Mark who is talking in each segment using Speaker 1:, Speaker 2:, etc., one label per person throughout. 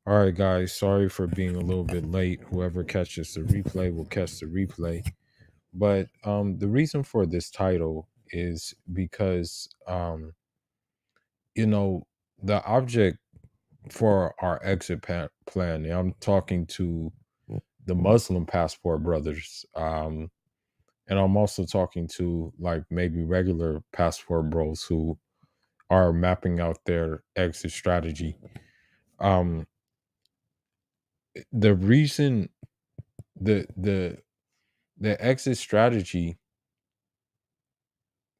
Speaker 1: All right, guys. Sorry for being a little bit late. Whoever catches the replay will catch the replay. But the reason for this title is because you know the object for our plan. And I'm talking to the Muslim passport brothers, and I'm also talking to like maybe regular passport bros who are mapping out their exit strategy. Um, the reason the the exit strategy,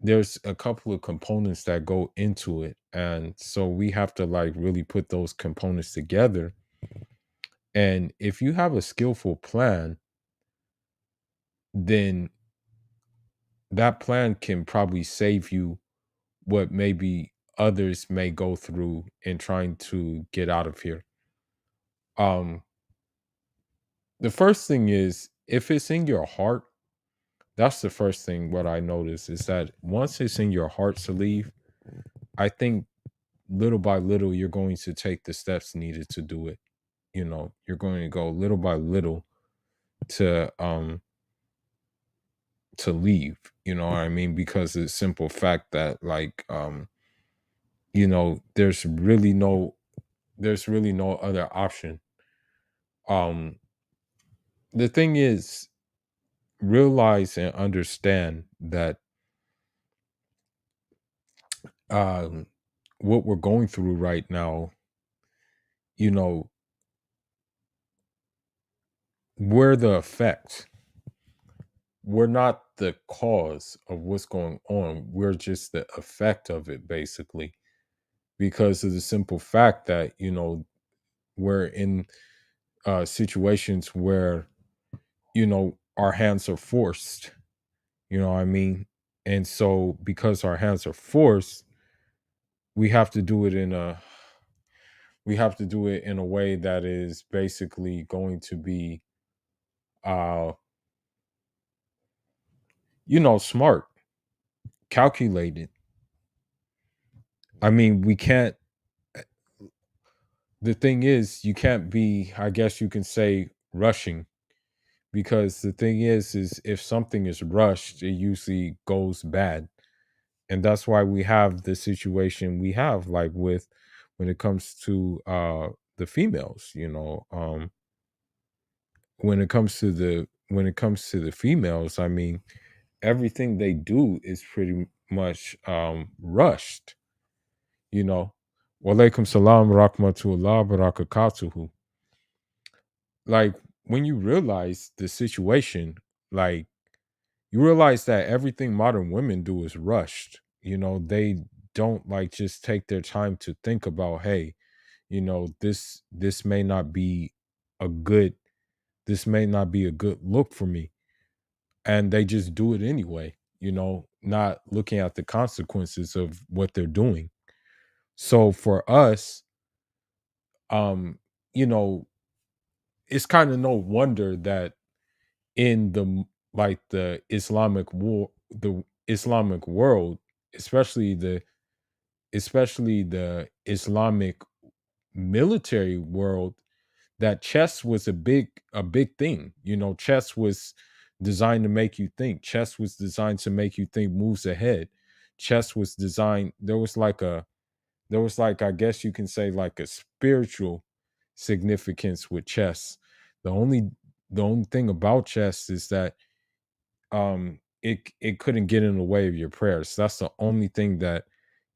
Speaker 1: there's a couple of components that go into it, and so we have to like really put those components together. And if you have a skillful plan, then that plan can probably save you what maybe others may go through in trying to get out of here. um the first thing is, if it's in your heart, that's the first thing. What I notice is that once it's in your heart to leave, I think little by little you're going to take the steps needed to do it. You're going to go little by little to leave. You know what I mean? Because of the simple fact that like there's really no other option. um the thing is, realize and understand that um what we're going through right now, you know we're the effect. We're not the cause of what's going on. We're just the effect of it, basically, because of the simple fact that we're in situations where our hands are forced. You know what I mean? And so, because our hands are forced, we have to do it in a way that is basically going to be uh smart, calculated. I mean, we can't the thing is, you can't be, I guess you can say, rushing, because the thing is if something is rushed, it usually goes bad. And that's why we have the situation we have, like with when it comes to the females. When it comes to the females, I mean, everything they do is pretty much rushed. you know Walaikum salam rahmatullah barakatuhu. Like, when you realize the situation, like, you realize that everything modern women do is rushed. They don't like just take their time to think about, hey, this may not be a good look for me, and they just do it anyway, not looking at the consequences of what they're doing. So for us, um you know it's kind of no wonder that in the Islamic world, especially the Islamic military world, that chess was a big thing. Chess was designed to make you think. Chess was designed to make you think moves ahead. Chess was designed There was, like, I guess you can say, like, a spiritual significance with chess. The only thing about chess is that it couldn't get in the way of your prayers. That's the only thing that,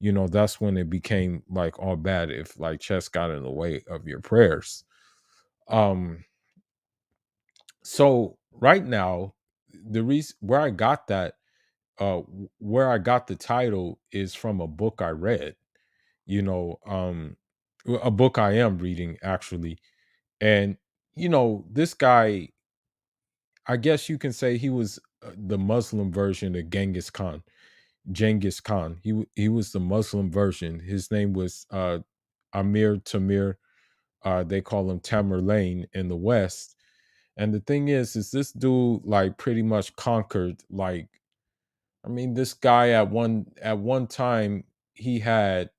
Speaker 1: that's when it became like all bad, if like chess got in the way of your prayers. Um so right now, the reason where I got the title is from a book I read. you know um a book I am reading, actually. And this guy, I guess you can say he was the Muslim version of Genghis Khan. He was the Muslim version. His name was Amir Tamir. They call him Tamerlane in the West. And the thing is this dude like pretty much conquered, like, I mean, this guy at one time, he had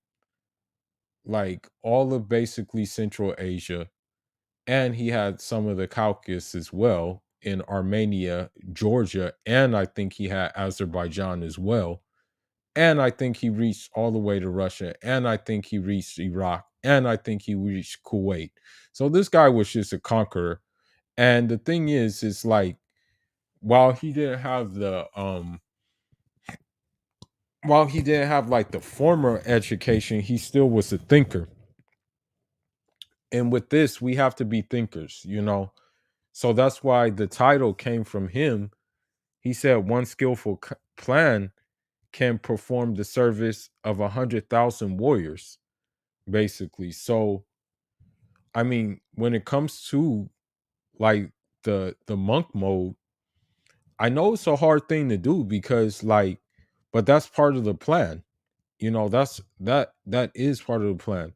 Speaker 1: like all of basically Central Asia. and he had some of the Caucasus as well in Armenia, Georgia, and I think he had Azerbaijan as well. And I think he reached all the way to Russia, and I think he reached Iraq, and I think he reached Kuwait. So this guy was just a conqueror. And the thing is like while he didn't have the while he didn't have like the former education, he still was a thinker. And with this, we have to be thinkers. So that's why the title came from him. He said one skillful plan can perform the service of 100,000 warriors, basically. So, I mean, when it comes to like the monk mode, I know it's a hard thing to do because like, but that's part of the plan. That is part of the plan.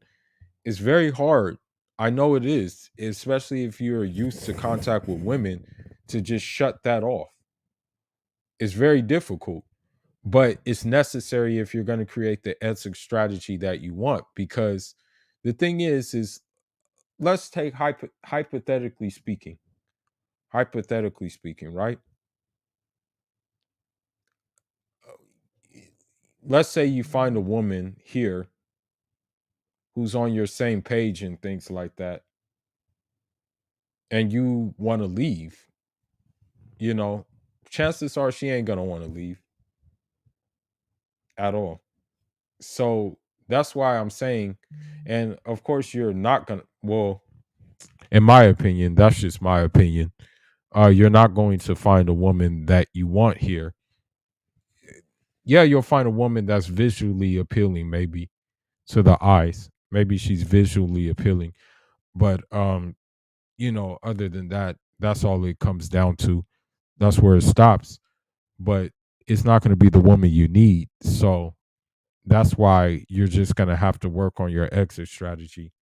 Speaker 1: It's very hard. I know it is, especially if you're used to contact with women, to just shut that off. It's very difficult, but it's necessary if you're going to create the exit strategy that you want. Because the thing is let's take hypothetically speaking, right? Let's say you find a woman here who's on your same page and things like that, and you want to leave, you know, chances are she ain't gonna want to leave at all. So that's why I'm saying, and of course you're not gonna. Well, in my opinion, that's just my opinion. You're not going to find a woman that you want here. Yeah, you'll find a woman that's visually appealing, maybe to the eyes. Maybe she's visually appealing, but other than that, that's all it comes down to. That's where it stops. But it's not going to be the woman you need. So that's why you're just going to have to work on your exit strategy.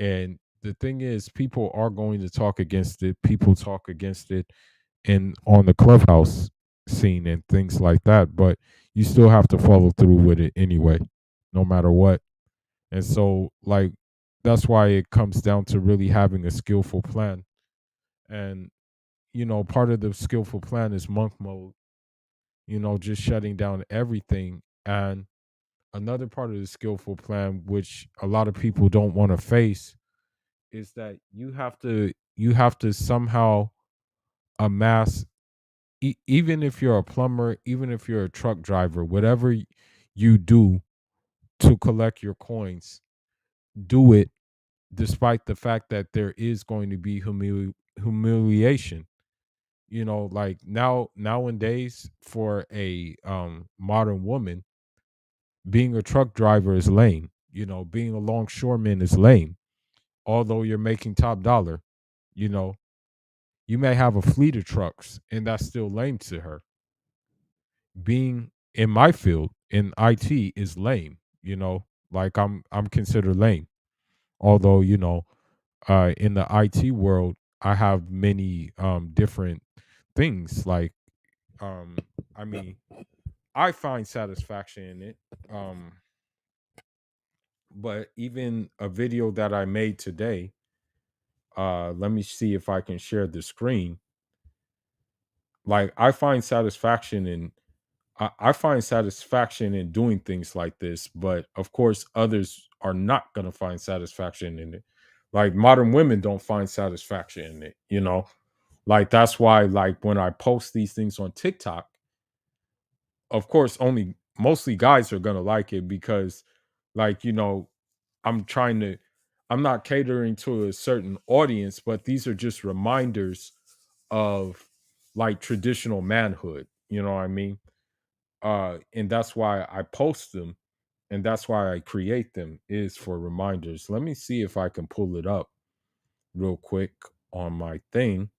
Speaker 1: And the thing is, people are going to talk against it. People talk against it in on the clubhouse scene and things like that. But you still have to follow through with it anyway, no matter what. And so, like, that's why it comes down to really having a skillful plan. And, part of the skillful plan is monk mode, just shutting down everything. And another part of the skillful plan, which a lot of people don't want to face, is that you have to somehow amass, even if you're a plumber, even if you're a truck driver, whatever you do to collect your coins, do it despite the fact that there is going to be humiliation. Like nowadays, for a modern woman, being a truck driver is lame. Being a longshoreman is lame. Although you're making top dollar, you know, you may have a fleet of trucks, and that's still lame to her. Being in my field in IT is lame. Like I'm considered lame. Although in the IT world, I have many different things. Like um, I mean, I find satisfaction in it. Um, but even a video that I made today, let me see if I can share the screen. Like I find satisfaction in doing things like this, but of course others are not going to find satisfaction in it. Like modern women don't find satisfaction in it. Like that's why, like, when I post these things on TikTok, of course only mostly guys are going to like it because, like, I'm trying to I'm not catering to a certain audience, but these are just reminders of like traditional manhood, you know what I mean? And that's why I post them, and that's why I create them, is for reminders. Let me see if I can pull it up real quick on my thing,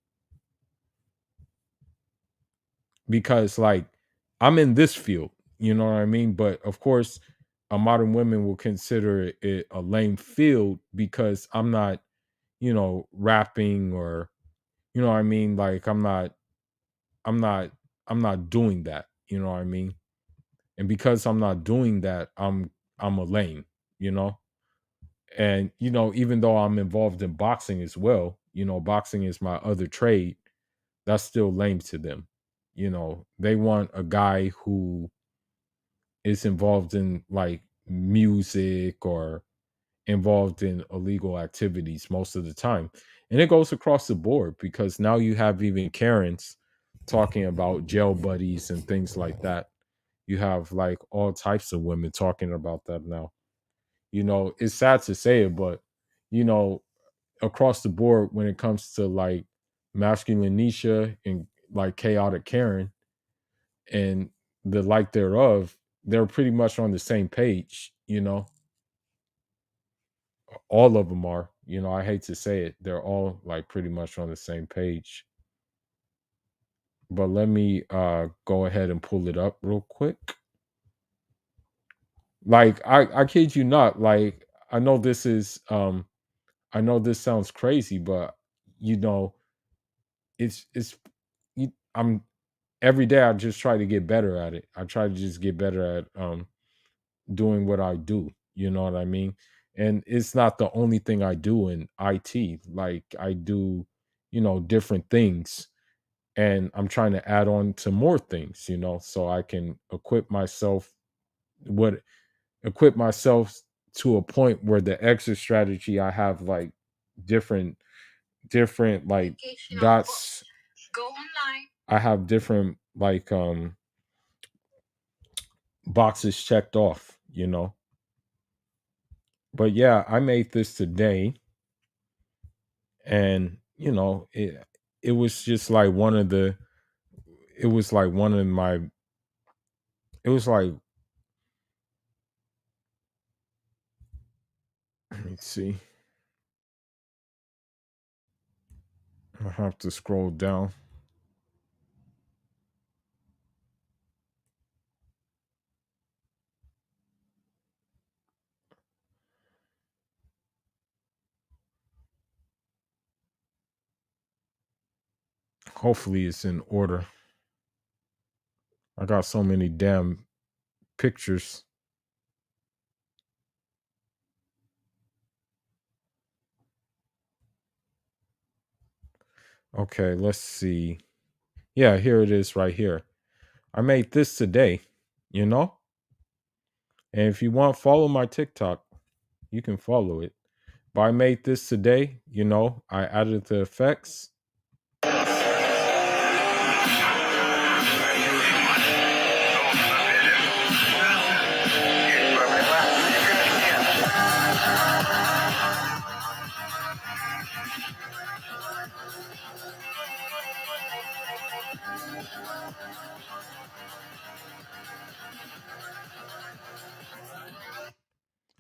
Speaker 1: because like I'm in this field, you know what I mean? But of course, a modern women will consider it a lame field because I'm not, rapping, or you know what I mean? Like I'm not I'm not doing that, you know what I mean? And because I'm not doing that, I'm a lame, you know? And even though I'm involved in boxing as well, boxing is my other trade, that's still lame to them. They want a guy who is involved in like music or involved in illegal activities most of the time. And it goes across the board because now you have even Karens talking about jail buddies and things like that. You have like all types of women talking about that now. It's sad to say it, but you know, across the board when it comes to like masculine Nisha and like chaotic Karen and the like thereof, they're pretty much on the same page. All of them are. I hate to say it, they're all like pretty much on the same page. But let me go ahead and pull it up real quick. Like I kid you not, like I know this is I know this sounds crazy, but you know, it's I'm every day I just try to get better at it. I try to just get better at doing what I do. You know what I mean? And it's not the only thing I do in IT. Like I do, different things, and I'm trying to add on to more things, so I can what equip myself to a point where the exit strategy I have like different like dots. I have different like boxes checked off. But yeah, I made this today, and it was just like one of the it was like one of my it was like let me see. I have to scroll down. Hopefully it's in order. I got so many damn pictures. Okay, let's see. Yeah, here it is right here. I made this today, you know? And if you want follow my TikTok, you can follow it. But I made this today. I added the effects.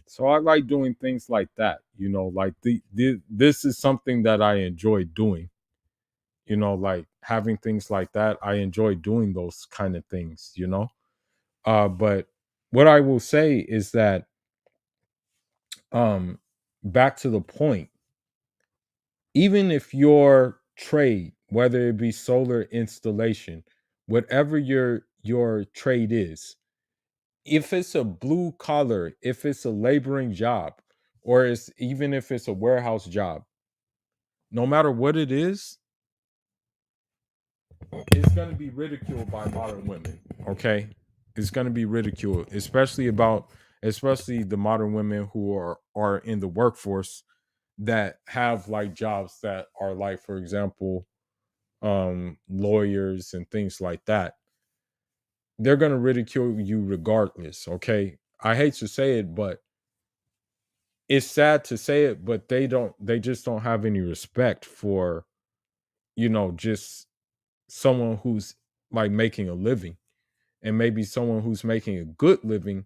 Speaker 1: So I like doing things like that. Like this is something that I enjoy doing. Like having things like that. I enjoy doing those kind of things. But what I will say is that um back to the point, even if your trade, whether it be solar installation, whatever your trade is, if it's a blue collar, if it's a laboring job, or even if it's a warehouse job, no matter what it is, it's going to be ridiculed by modern women. Okay, it's going to be ridiculed, especially the modern women who are in the workforce that have like jobs that are like, for example, lawyers and things like that. They're going to ridicule you regardless. Okay, I hate to say it, but it's sad to say it, but they just don't have any respect for just someone who's like making a living, and maybe someone who's making a good living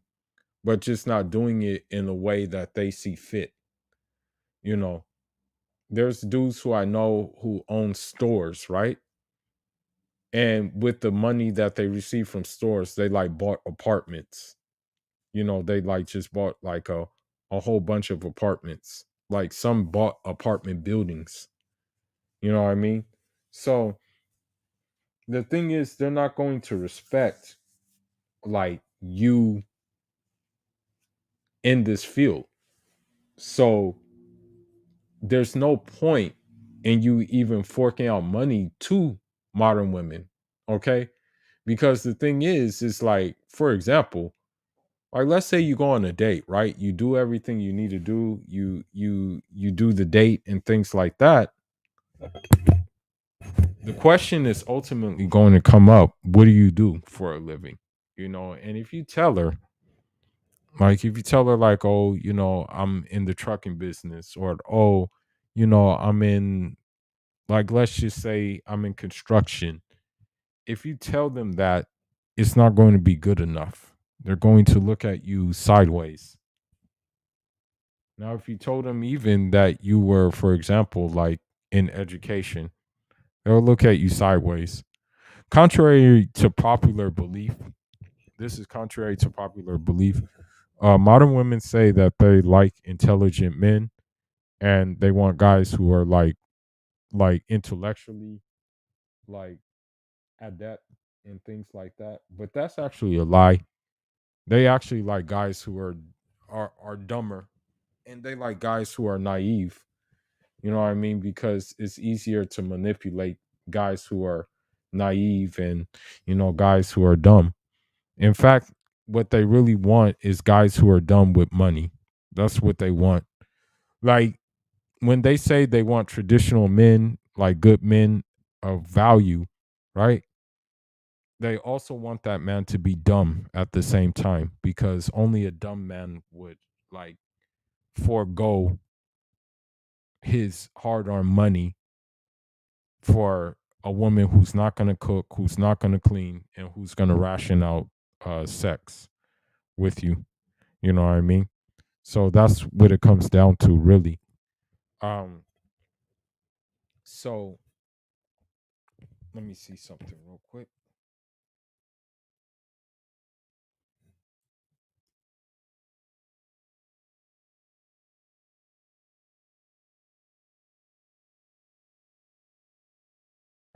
Speaker 1: but just not doing it in a way that they see fit. you know there's dudes who I know who own stores, right? And with the money that they receive from stores, they like bought apartments. They like just bought like a whole bunch of apartments. Like some bought apartment buildings. You know what I mean? So the thing is, they're not going to respect like you in this field. So there's no point in you even forking out money to modern women. Okay. Because the thing is like, for example, like let's say you go on a date, right? You do everything you need to do. You do the date and things like that. The question is ultimately going to come up, what do you do for a living? And if you tell her, like, oh, I'm in the trucking business, or oh, I'm in, like, let's just say I'm in construction. If you tell them that, it's not going to be good enough. They're going to look at you sideways. Now, if you told them even that you were, for example, like in education, they'll look at you sideways. Contrary to popular belief, this is contrary to popular belief. Modern women say that they like intelligent men, and they want guys who are like intellectually like adept and things like that. But that's actually a lie. They actually like guys who are dumber, and they like guys who are naive. You know what I mean? Because it's easier to manipulate guys who are naive and guys who are dumb. In fact, what they really want is guys who are dumb with money. That's what they want. Like when they say they want traditional men, like good men of value, right? They also want that man to be dumb at the same time, because only a dumb man would like forego his hard-earned money for a woman who's not going to cook, who's not going to clean, and who's going to ration out sex with you. You know what I mean? So that's what it comes down to, really. Um, so let me see something real quick.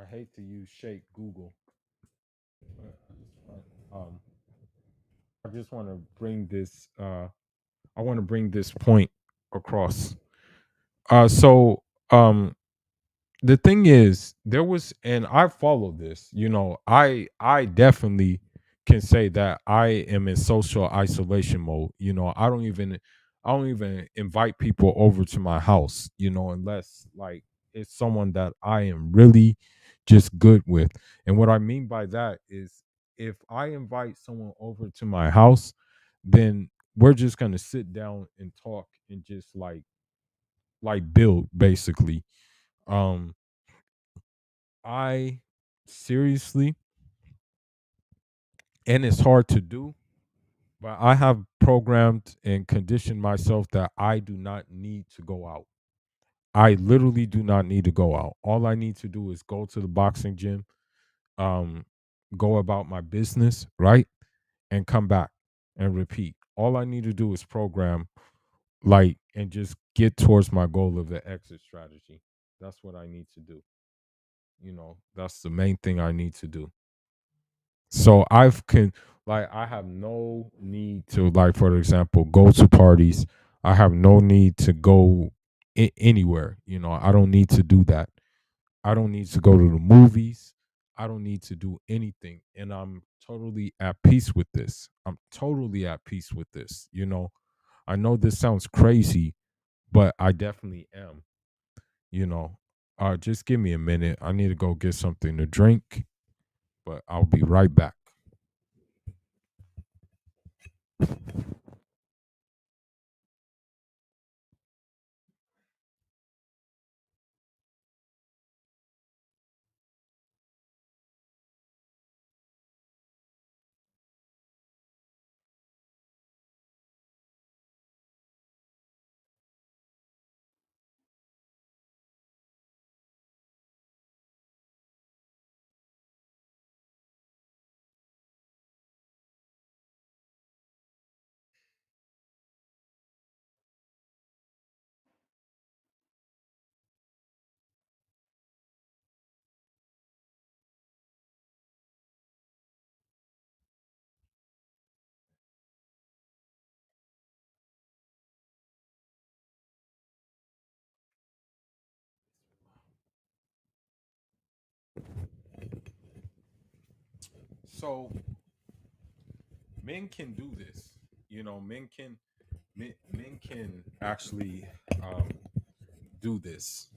Speaker 1: I hate to use Shake Google. Um, I just want to bring this. I want to bring this point across. So the thing is, there was, and I follow this. I definitely can say that I am in social isolation mode. I don't even invite people over to my house. Unless like it's someone that I am really just good with. And what I mean by that is, if I invite someone over to my house, then we're just gonna sit down and talk and just like build, basically. um I seriously, and it's hard to do, but I have programmed and conditioned myself that I do not need to go out. I literally do not need to go out. All I need to do is go to the boxing gym, um, go about my business, right? And come back and repeat. All I need to do is program, like, and just get towards my goal of the exit strategy. That's what I need to do. That's the main thing I need to do. So I have no need to, like, for example, go to parties. I have no need to go anywhere. I don't need to do that. I don't need to go to the movies. I don't need to do anything. And I'm totally at peace with this. I'm totally at peace with this. I know this sounds crazy, but I definitely am. You know, just give me a minute. I need to go get something to drink, but I'll be right back. So men can do this. Men can actually um, do this.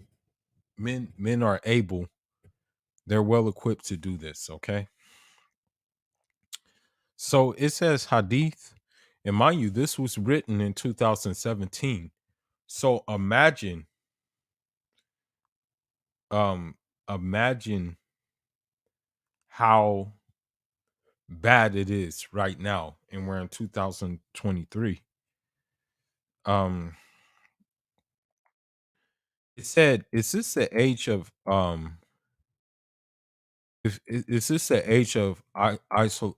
Speaker 1: Men are able. They're well equipped to do this. Okay. So it says hadith, and mind you, this was written in 2017. So um, imagine how bad it is right now, and we're in 2023. Um, it said, "Is this the age of Is this the age of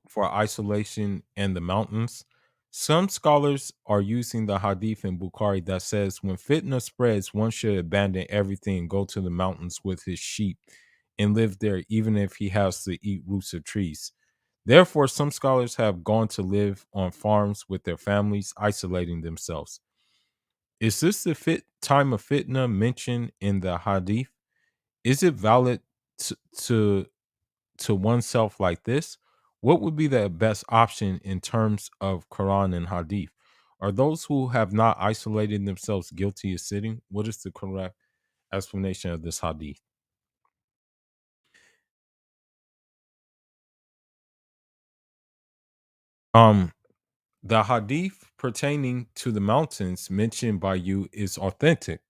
Speaker 1: for isolation and the mountains?" Some scholars are using the hadith in Bukhari that says when fitna spreads, one should abandon everything and go to the mountains with his sheep and live there, even if he has to eat roots of trees. Therefore, some scholars have gone to live on farms with their families, isolating themselves. Is this the time of fitna mentioned in the hadith? Is it valid to, to to oneself like this? What would be the best option in terms of Quran and Hadith? Are those who have not isolated themselves guilty of sitting? What is the correct explanation of this Hadith? Um, the Hadith pertaining to the mountains mentioned by you is authentic.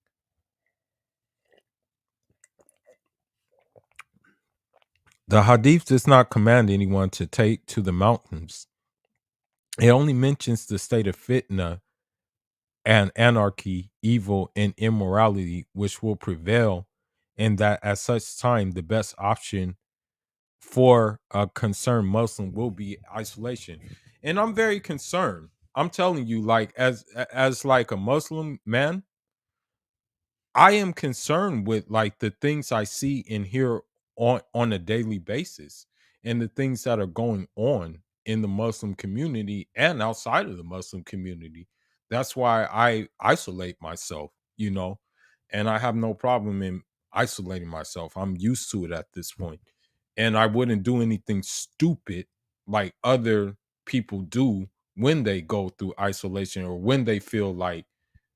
Speaker 1: The Hadith does not command anyone to take to the mountains. It only mentions the state of fitna and anarchy, evil, and immorality which will prevail, and that at such time the best option for a concerned Muslim will be isolation. And I'm very concerned. I'm telling you, like as like a Muslim man, I am concerned with like the things I see and hear on a daily basis and the things that are going on in the Muslim community and outside of the Muslim community. That's why I isolate myself, and I have no problem in isolating myself. I'm used to it at this point. And I wouldn't do anything stupid like other people do when they go through isolation or when they feel like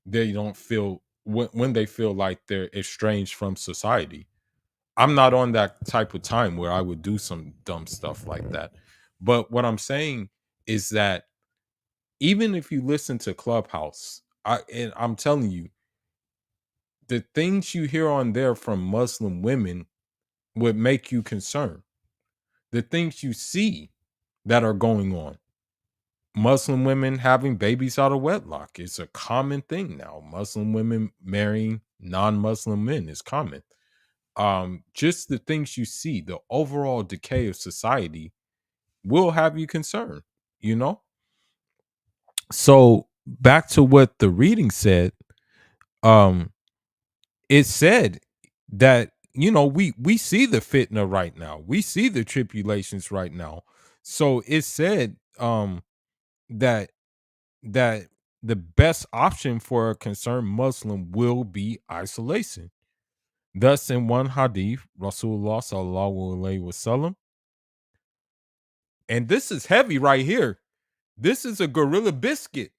Speaker 1: they don't feel when they feel like they're estranged from society. I'm not on that type of time where I would do some dumb stuff like that. But what I'm saying is that even if you listen to Clubhouse, I'm telling you, the things you hear on there from Muslim women would make you concerned. The things you see that are going on. Muslim women having babies out of wedlock is a common thing now. Muslim women marrying non-Muslim men is common. Just the things you see, the overall decay of society will have you concerned, you know? So back to what the reading said, um, it said that we see the fitna right now. We see the tribulations right now. So it said that that the best option for a concerned Muslim will be isolation. Thus, in one hadith, Rasulullah sallallahu alaihi wasallam, and this is heavy right here. This is a gorilla biscuit.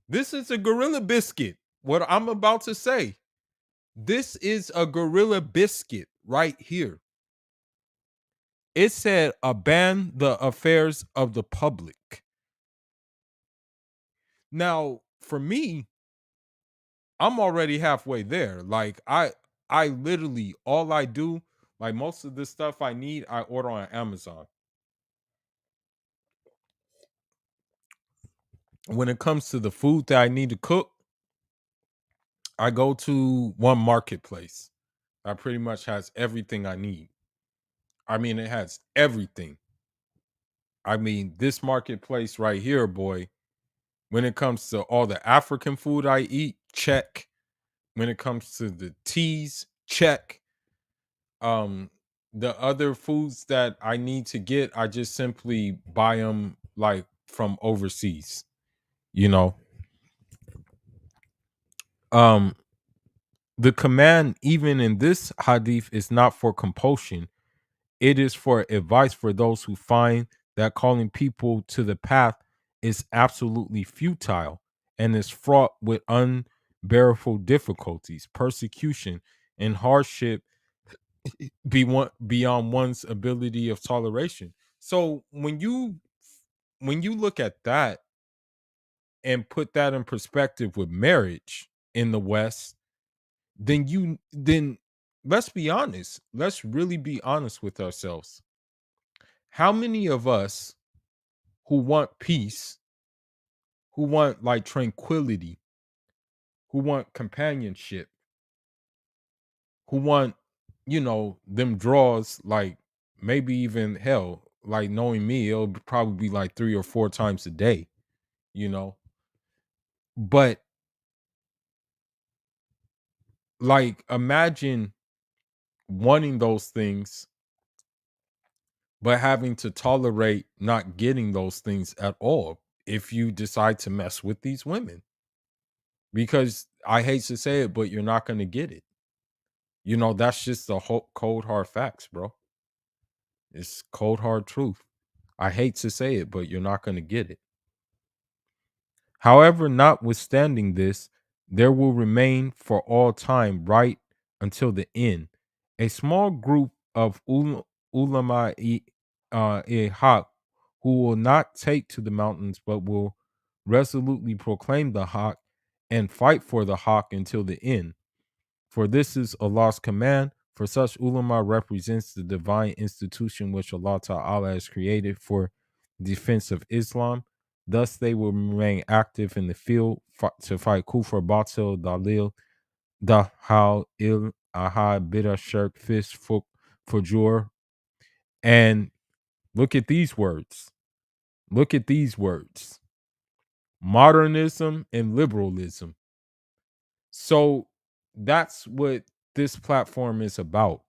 Speaker 1: This is a gorilla biscuit. What I'm about to say. This is a gorilla biscuit right here. It said, "Abandon the affairs of the public." Now, for me, I'm already halfway there. Like I literally all I do, like most of the stuff I need, I order on Amazon. When it comes to the food that I need to cook, I go to one marketplace. That pretty much has everything I need. I mean, it has everything. I mean, this marketplace right here, boy, when it comes to all the African food I eat, check. When it comes to the teas, check. um the other foods that I need to get, I just simply buy them like from overseas, you know. um the command even in this hadith is not for compulsion. It is for advice for those who find that calling people to the path is absolutely futile and is fraught with unbearable difficulties, persecution, and hardship beyond one's ability of toleration. So when you look at that and put that in perspective with marriage in the West, then let's be honest. Let's really be honest with ourselves. How many of us who want peace, who want like tranquility, who want companionship, who want, them draws like maybe even hell, like knowing me, it'll probably be like 3 or 4 times a day, you know. But like imagine wanting those things but having to tolerate not getting those things at all if you decide to mess with these women. Because I hate to say it, but you're not going to get it. That's just the whole cold hard facts, bro. It's cold hard truth. I hate to say it, but you're not going to get it. However, notwithstanding this, there will remain for all time, right until the end, a small group of ulama haq who will not take to the mountains but will resolutely proclaim the haq and fight for the haq until the end. For this is Allah's command. For such ulama represents the divine institution which Allah Ta'ala has created for defense of Islam. Thus, they will remain active in the field to fight kufr, batil, dalil, dahal, il, ahad, bida, shirk, fist, fujur. And look at these words. Look at these words. Modernism and liberalism. So that's what this platform is about.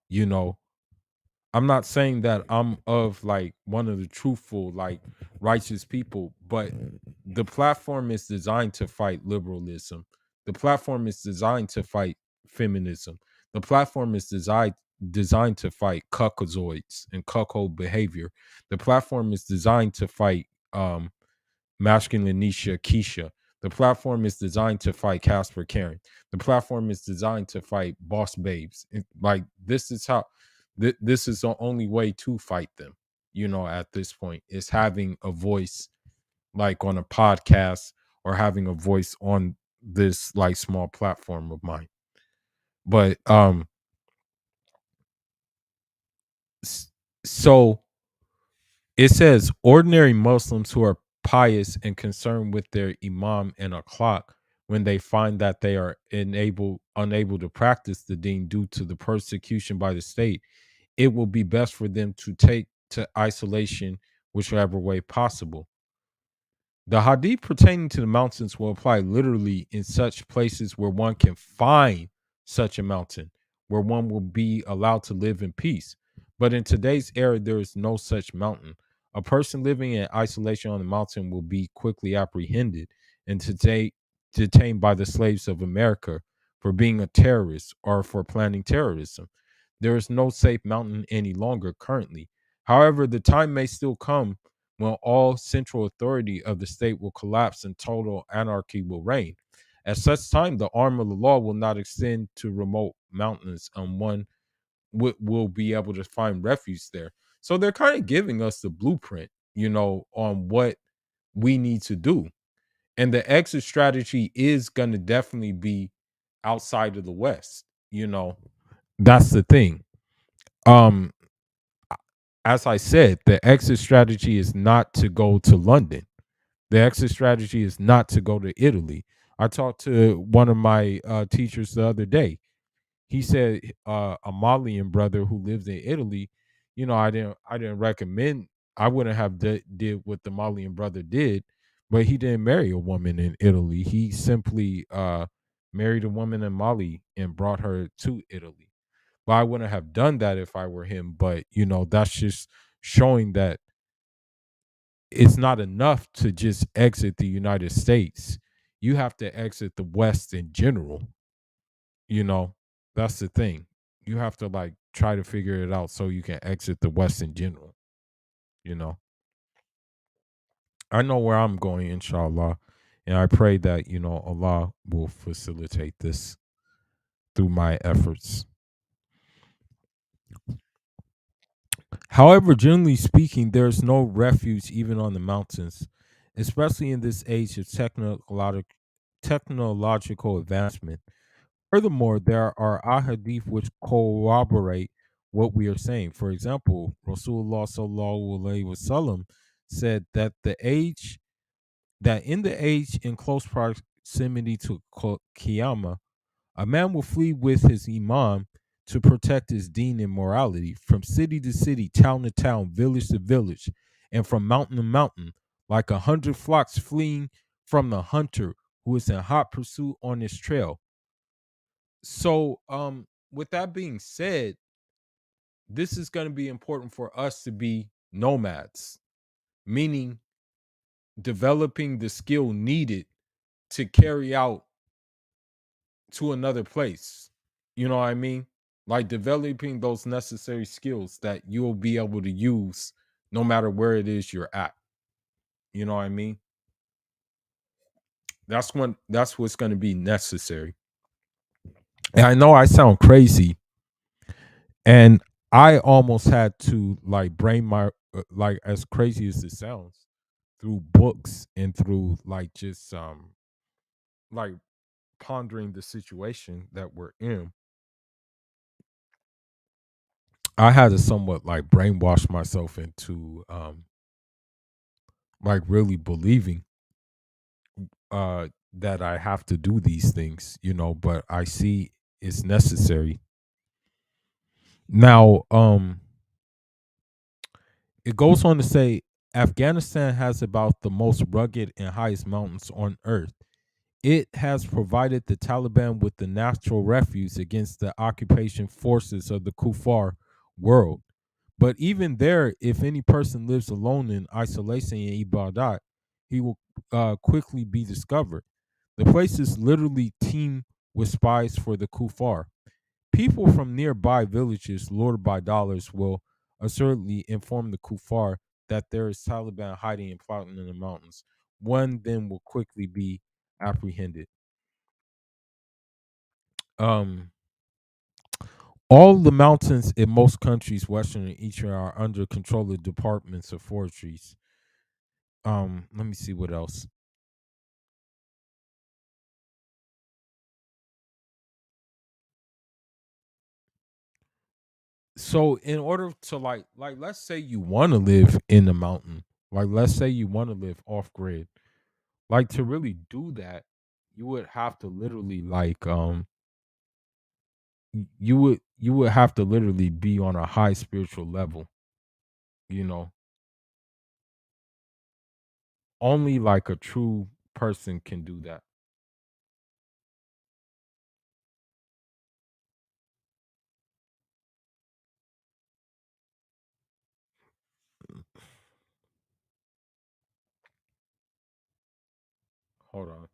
Speaker 1: I'm not saying that I'm of like one of the truthful, like righteous people, but the platform is designed to fight liberalism. The platform is designed to fight feminism. The platform is designed to fight cuckozoids and cuckold behavior. The platform is designed to fight masculinisha Keisha. The platform is designed to fight Casper Karen. The platform is designed to fight boss babes. Like this is how this is the only way to fight them. At this point, is having a voice like on a podcast or having a voice on this like small platform of mine. But s- so it says ordinary Muslims who are pious and concerned with their imam and akhlaq, when they find that they are unable to practice the deen due to the persecution by the state, it will be best for them to take to isolation whichever way possible. The hadith pertaining to the mountains will apply literally in such places where one can find such a mountain, where one will be allowed to live in peace. But in today's era, there is no such mountain. A person living in isolation on the mountain will be quickly apprehended and today detained by the slaves of America for being a terrorist or for planning terrorism. There is no safe mountain any longer currently. However, the time may still come when all central authority of the state will collapse and total anarchy will reign. At such time, the arm of the law will not extend to remote mountains, and one will be able to find refuge there. So they're kind of giving us the blueprint, on what we need to do. And the exit strategy is going to definitely be outside of the West. That's the thing. Um, as I said, the exit strategy is not to go to London. The exit strategy is not to go to Italy. I talked to one of my teachers the other day. He said a Malian brother who lives in Italy. I didn't recommend. I wouldn't have did what the Malian brother did, but he didn't marry a woman in Italy. He simply married a woman in Mali and brought her to Italy. But I wouldn't have done that if I were him. But that's just showing that it's not enough to just exit the United States. You have to exit the West in general. You know, that's the thing. You have to like try to figure it out so you can exit the West in general. You know, I know where I'm going, inshallah, and I pray that Allah will facilitate this through my efforts. However, generally speaking, there is no refuge even on the mountains, especially in this age of technological advancement. Furthermore, there are ahadith which corroborate what we are saying. For example, Rasulullah sallallahu alaihi wasallam said that in the age in close proximity to Qiyamah, a man will flee with his imam to protect his deen and morality from city to city, town to town, village to village, and from mountain to mountain, like 100 flocks fleeing from the hunter who is in hot pursuit on his trail. So, with that being said, this is going to be important for us to be nomads, meaning developing the skill needed to carry out to another place. You know what I mean? Like developing those necessary skills that you'll be able to use no matter where it is you're at. You know what I mean? That's what's going to be necessary. And I know I sound crazy, and I almost had to like brain my like, as crazy as it sounds, through books and through like just like pondering the situation that we're in. I had to somewhat like brainwash myself into like really believing that I have to do these things, but I see it's necessary. Now, it goes on to say Afghanistan has about the most rugged and highest mountains on earth. It has provided the Taliban with the natural refuge against the occupation forces of the Kufar world. But even there, if any person lives alone in isolation in Ibadat, he will quickly be discovered. The place is literally teem with spies for the Kufar. People from nearby villages, lured by dollars, will assuredly inform the Kufar that there is Taliban hiding and plotting in the mountains. One then will quickly be apprehended. Um, all the mountains in most countries, Western and Eastern, are under control of departments of forestries. Let me see what else. So, in order to like, let's say you want to live in the mountain, like, let's say you want to live off grid, like, to really do that, you would have to literally like, you would have to literally be on a high spiritual level. You know, only like a true person can do that. Hold on.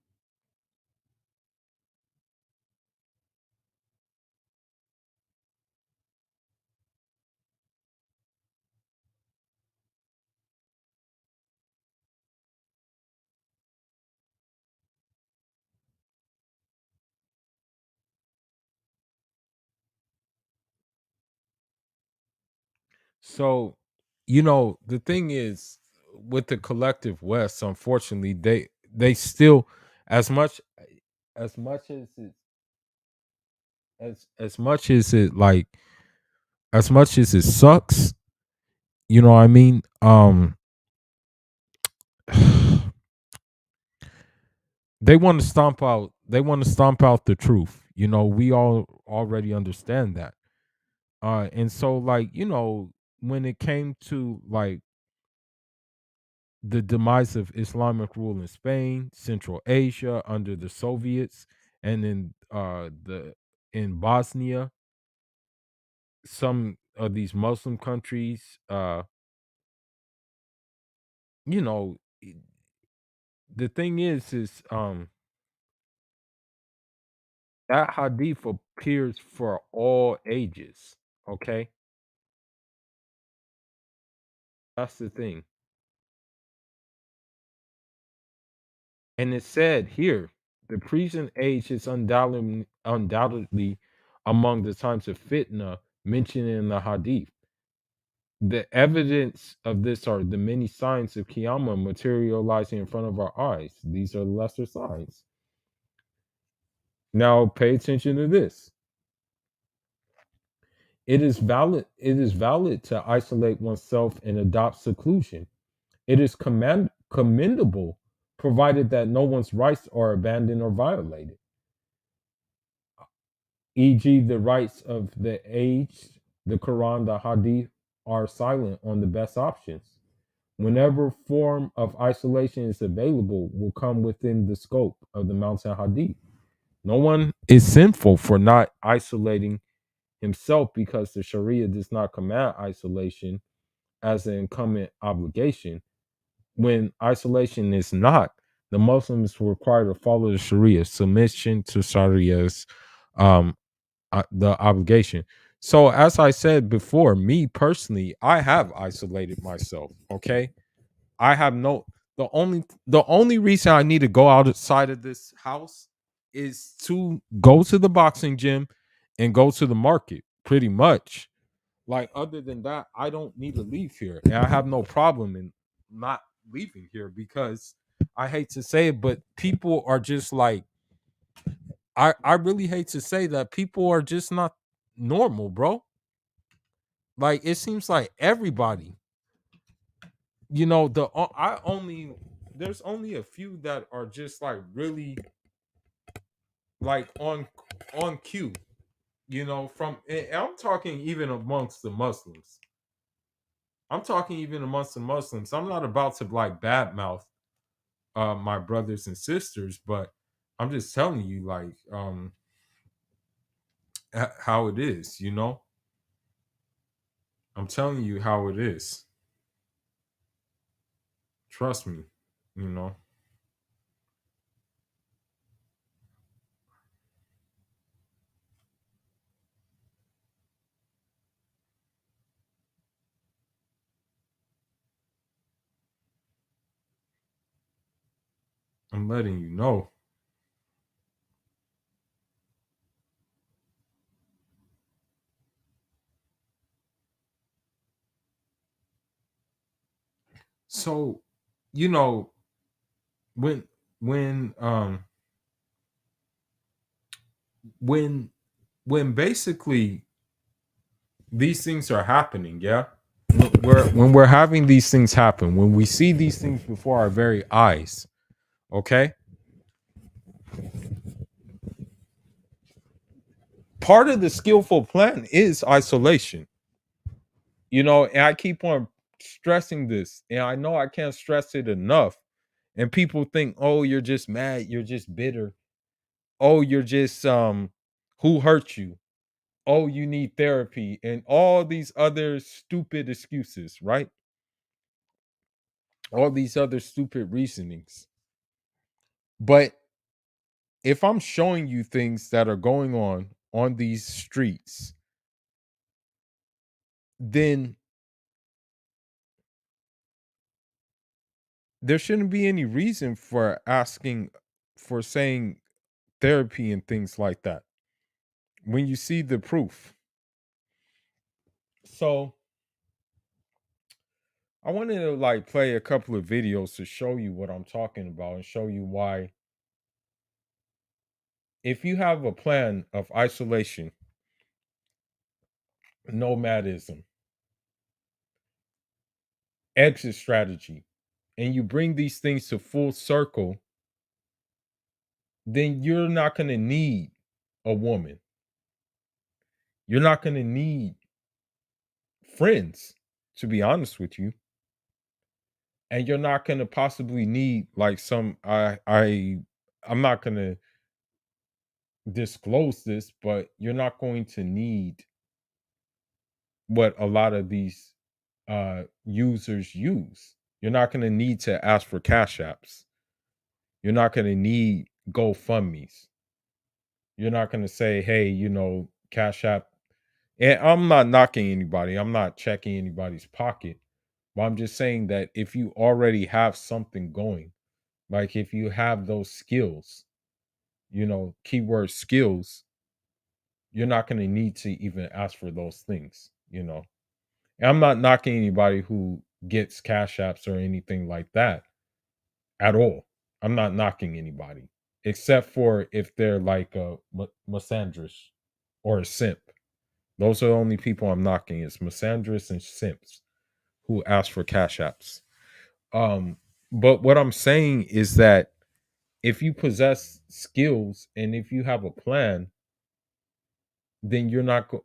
Speaker 1: So, the thing is, with the collective West, unfortunately, they still, as much as much as it as much as it like as much as it sucks, you know what I mean? They want to stomp out the truth. We all already understand that. And so, like, when it came to like the demise of Islamic rule in Spain, Central Asia under the Soviets, and in Bosnia, some of these Muslim countries, you know, i- the thing is that hadith appears for all ages. Okay, that's the thing. And it said here, the present age is undoubtedly among the times of fitna mentioned in the hadith. The evidence of this are the many signs of Qiyamah materializing in front of our eyes. These are lesser signs. Now pay attention to this. It is valid to isolate oneself and adopt seclusion. It is commendable provided that no one's rights are abandoned or violated, e.g., the rights of the aged. The Quran, the Hadith are silent on the best options. Whenever form of isolation is available, will come within the scope of the Mountain Hadith. No one is sinful for not isolating himself because the Sharia does not command isolation as an incumbent obligation. When isolation is not, the Muslims were required to follow the Sharia, submission to Sharia's um, the obligation. So, as I said before, me personally, I have isolated myself. Okay, I have no the only reason I need to go outside of this house is to go to the boxing gym and go to the market. Pretty much. Like other than that, I don't need to leave here. And I have no problem in not leaving here because I hate to say it, but people are just like I really hate to say that people are just not normal, bro. Like it seems like everybody, I only there's only a few that are just like really like on cue, from and I'm talking even amongst the Muslims. I'm talking even amongst the Muslims. I'm not about to like badmouth my brothers and sisters, but I'm just telling you like how it is. I'm telling you how it is. Trust me, you know. I'm letting you know. So, you know, when when um when when basically these things are happening, yeah? When we're having these things happen, when we see these things before our very eyes, okay? Part of the skillful plan is isolation. And I keep on stressing this, and I know I can't stress it enough. And people think, "Oh, you're just mad, you're just bitter. Oh, you're just who hurt you? Oh, you need therapy," and all these other stupid excuses, right? All these other stupid reasonings. But if I'm showing you things that are going on these streets, then there shouldn't be any reason for asking for saying therapy and things like that when you see the proof. So I wanted to like play a couple of videos to show you what I'm talking about and show you why if you have a plan of isolation, nomadism, exit strategy, and you bring these things to full circle, then you're not going to need a woman. You're not going to need friends, to be honest with you. And you're not going to possibly need like I'm not going to disclose this, but you're not going to need what a lot of these users use. You're not going to need to ask for cash apps. You're not going to need GoFundMe's. You're not going to say, hey, cash app, And I'm not knocking anybody. I'm not checking anybody's pocket. But I'm just saying that if you already have something going, like if you have those skills, keyword skills, you're not going to need to even ask for those things. And I'm not knocking anybody who gets cash apps or anything like that at all. I'm not knocking anybody except for if they're like a misandrous or a simp. Those are the only people I'm knocking. It's misandrous and simps who ask for cash apps. Um, but what I'm saying is that if you possess skills and if you have a plan, then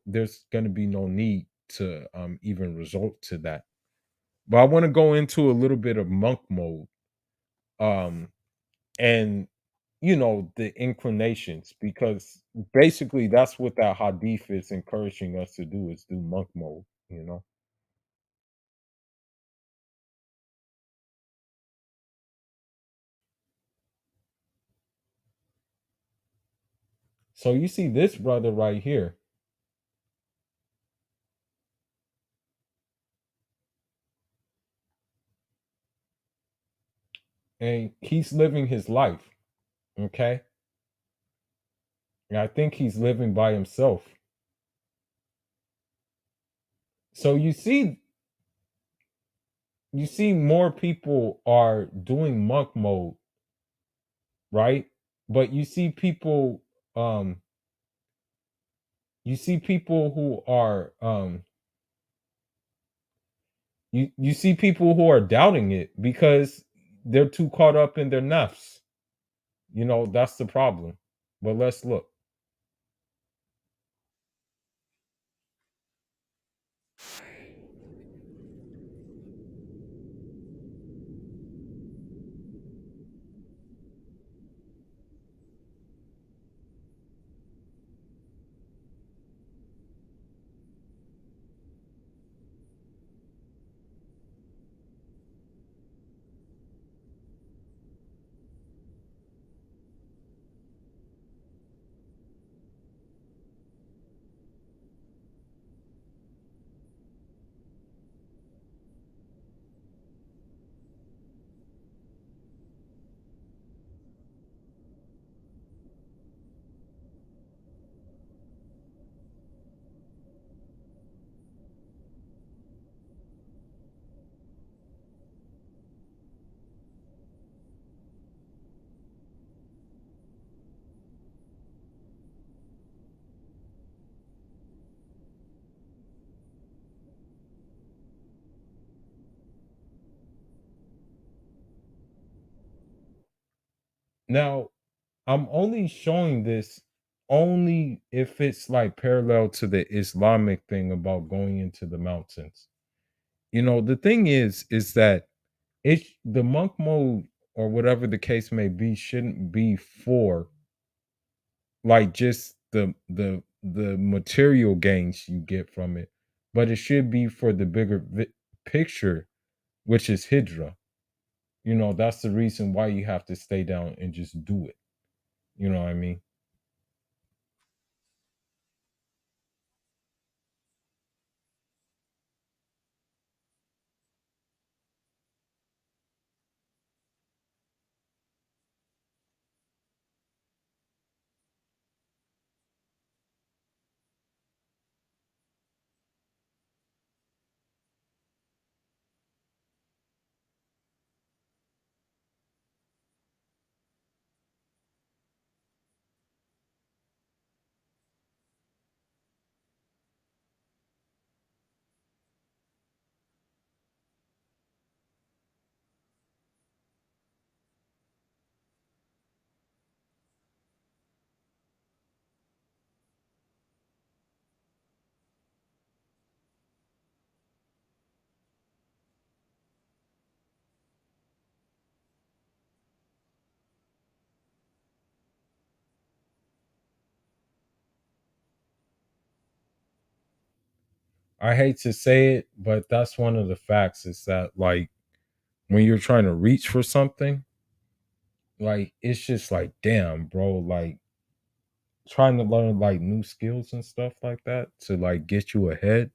Speaker 1: there's going to be no need to even resort to that. But I want to go into a little bit of monk mode, um, and the inclinations, because basically that's what that hadith is encouraging us to do, is do monk mode. So you see this brother right here, and he's living his life. Okay, and I think he's living by himself. So you see more people are doing monk mode, right? But um you see people who are you see people who are doubting it because they're too caught up in their nafs. That's the problem. But let's look. Now, I'm only showing this only if it's like parallel to the Islamic thing about going into the mountains. The thing is that the monk mode, or whatever the case may be, shouldn't be for like just the material gains you get from it, but it should be for the bigger picture, which is hijra. That's the reason why you have to stay down and just do it. You know what I mean? I hate to say it, but that's one of the facts, is that like when you're trying to reach for something, like it's just like, damn, bro, like trying to learn like new skills and stuff like that to like get you ahead,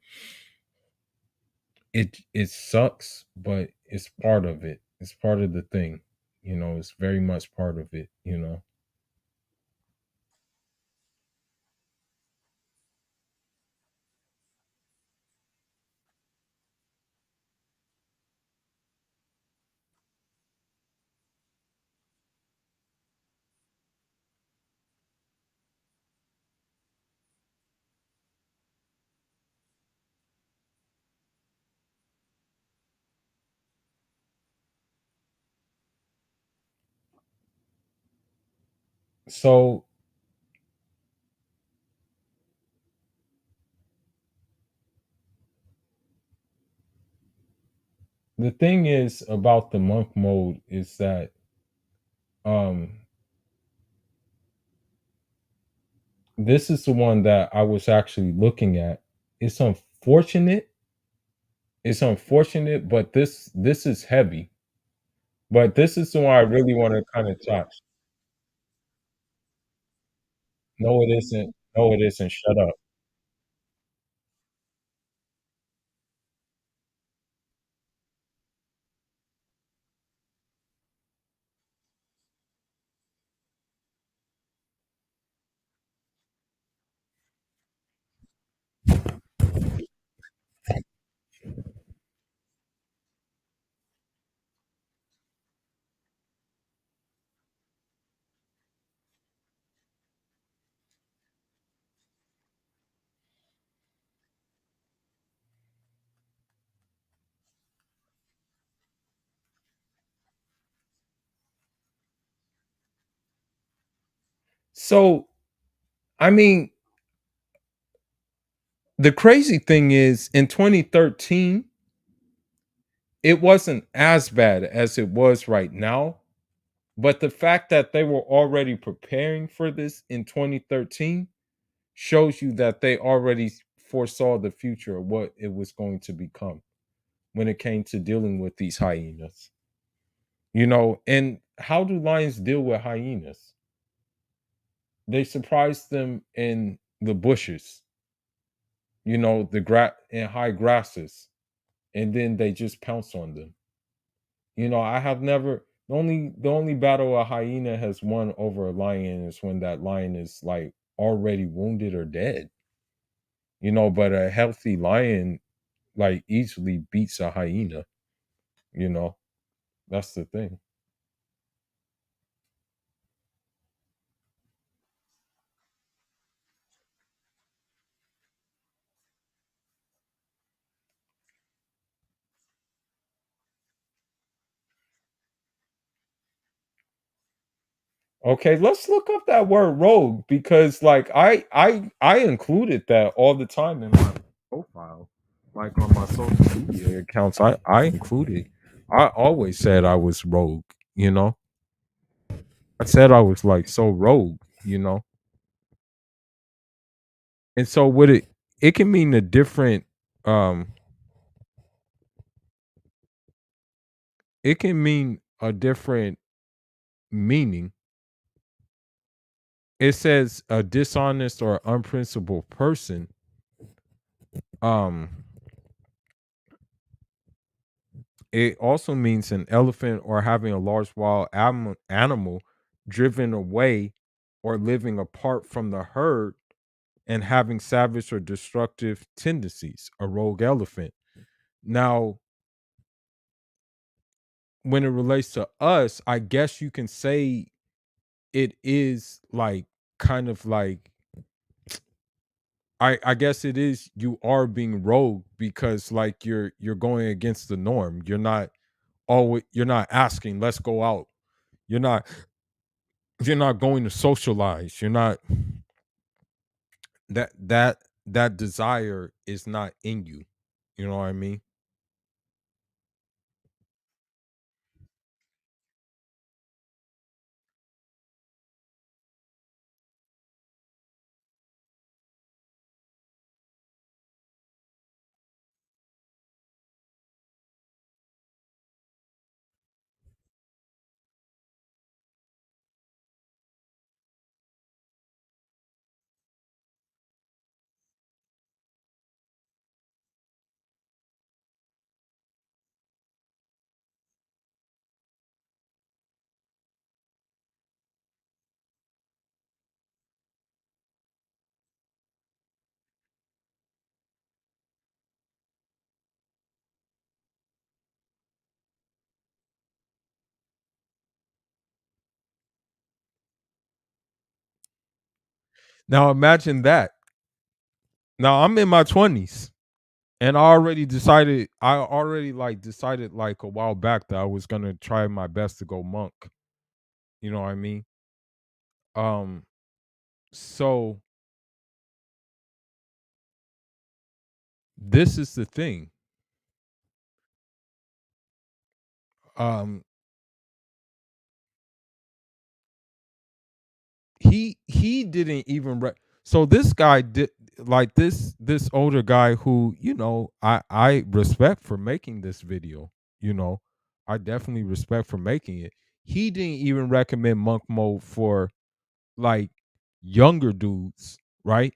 Speaker 1: it sucks, but it's part of it. It's part of the thing. It's very much part of it. So the thing is about the monk mode is that um this is the one that I was actually looking at. It's unfortunate. It's unfortunate, but this is heavy. But this is the one I really want to kind of touch. No, it isn't. No, it isn't. Shut up. So, I mean, the crazy thing is in 2013, it wasn't as bad as it was right now. But the fact that they were already preparing for this in 2013 shows you that they already foresaw the future of what it was going to become when it came to dealing with these hyenas. And how do lions deal with hyenas? They surprise them in the bushes, in high grasses, and then they just pounce on them. I have never the only battle a hyena has won over a lion is when that lion is like already wounded or dead. But a healthy lion like easily beats a hyena, you know. That's the thing. Okay, let's look up that word rogue because like I included that all the time in my profile. Like on my social media accounts. I included I always said I was rogue. I said I was like so rogue. And so what it can mean a different um it can mean a different meaning. It says a dishonest or unprincipled person. Um it also means an elephant or having a large wild animal driven away or living apart from the herd and having savage or destructive tendencies, a rogue elephant. Now, when it relates to us, I guess you can say it is like kind of like I guess it is you are being rogue because like you're going against the norm. You're not asking, let's go out. You're not you're not going to socialize. You're not that desire is not in you. You know what I mean? Now imagine that. Now I'm in my 20s and I already like decided like a while back that I was going to try my best to go monk. You know what I mean? Um so this is the thing. Um he didn't even so this guy did, like this older guy who, I respect for making this video, you know. I definitely respect for making it. He didn't even recommend monk mode for like younger dudes, right?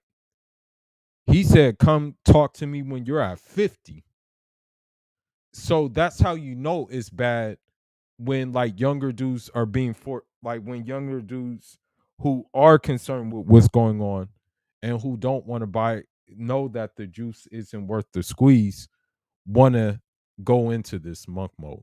Speaker 1: He said come talk to me when you're at 50. So that's how you know it's bad, when like younger dudes are being for like when younger dudes who are concerned with what's going on and who don't want to buy, know that the juice isn't worth the squeeze, want to go into this monk mode.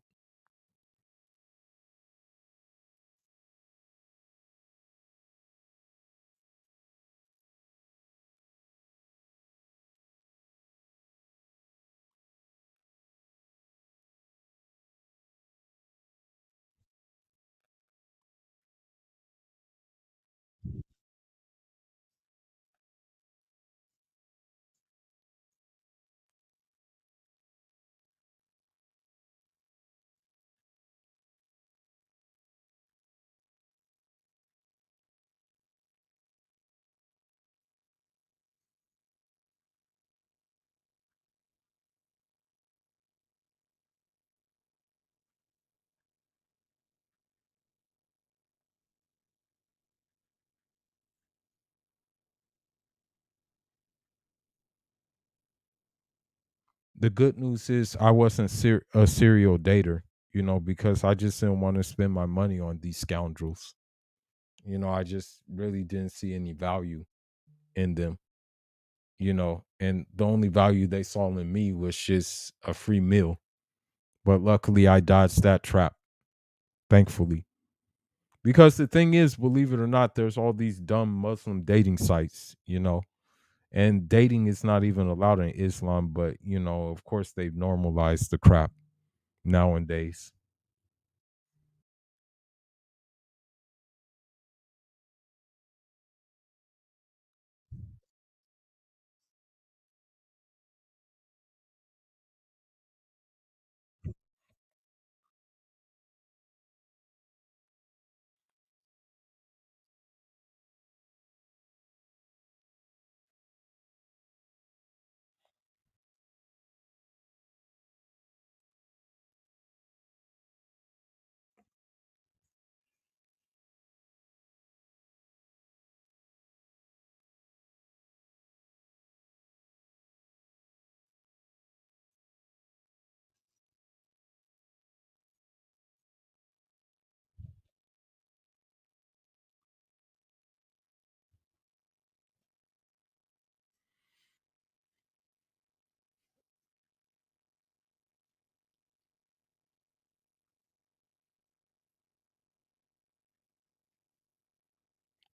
Speaker 1: The good news is I wasn't a serial dater, because I just didn't want to spend my money on these scoundrels. I just really didn't see any value in them, and the only value they saw in me was just a free meal. But luckily, I dodged that trap, thankfully. Because the thing is, believe it or not, there's all these dumb Muslim dating sites, and dating is not even allowed in Islam, but, of course, they've normalized the crap nowadays.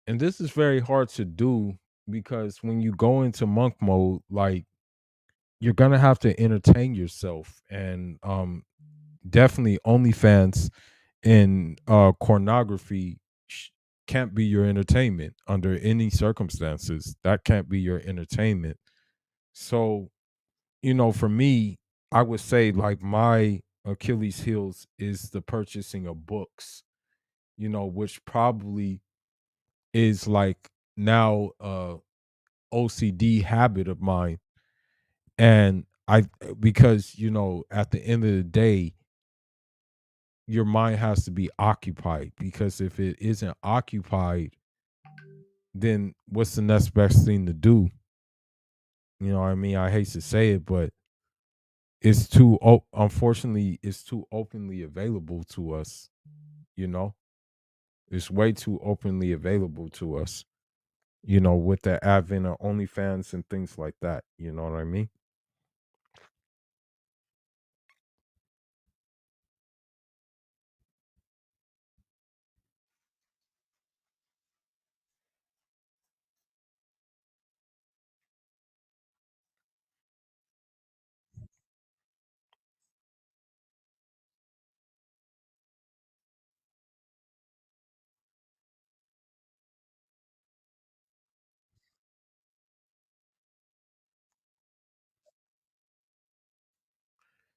Speaker 1: And this is very hard to do because when you go into monk mode, like, you're gonna have to entertain yourself, and definitely OnlyFans and pornography can't be your entertainment under any circumstances. That can't be your entertainment. So, for me, I would say like my Achilles heels is the purchasing of books, which probably is like now OCD habit of mine. And because, at the end of the day, your mind has to be occupied, because if it isn't occupied, then what's the next best thing to do? You know what I mean? I hate to say it, but unfortunately, it's too openly available to us, you know? It's way too openly available to us, with the advent of OnlyFans and things like that. You know what I mean?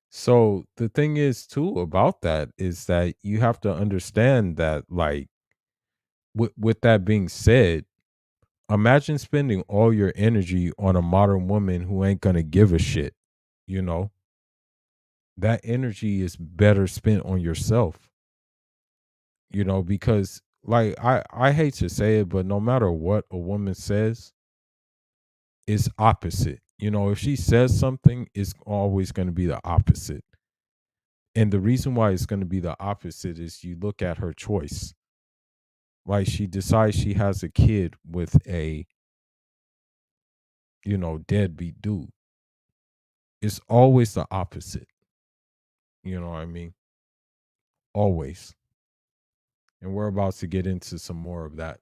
Speaker 1: So the thing is too about that is that you have to understand that, like, with that being said, imagine spending all your energy on a modern woman who ain't gonna give a shit. You know, that energy is better spent on yourself. Because, like, I hate to say it, but no matter what a woman says, it's opposite. If she says something, it's always going to be the opposite. And the reason why it's going to be the opposite is you look at her choice. Like, she decides she has a kid with a, deadbeat dude. It's always the opposite. You know what I mean? Always. And we're about to get into some more of that.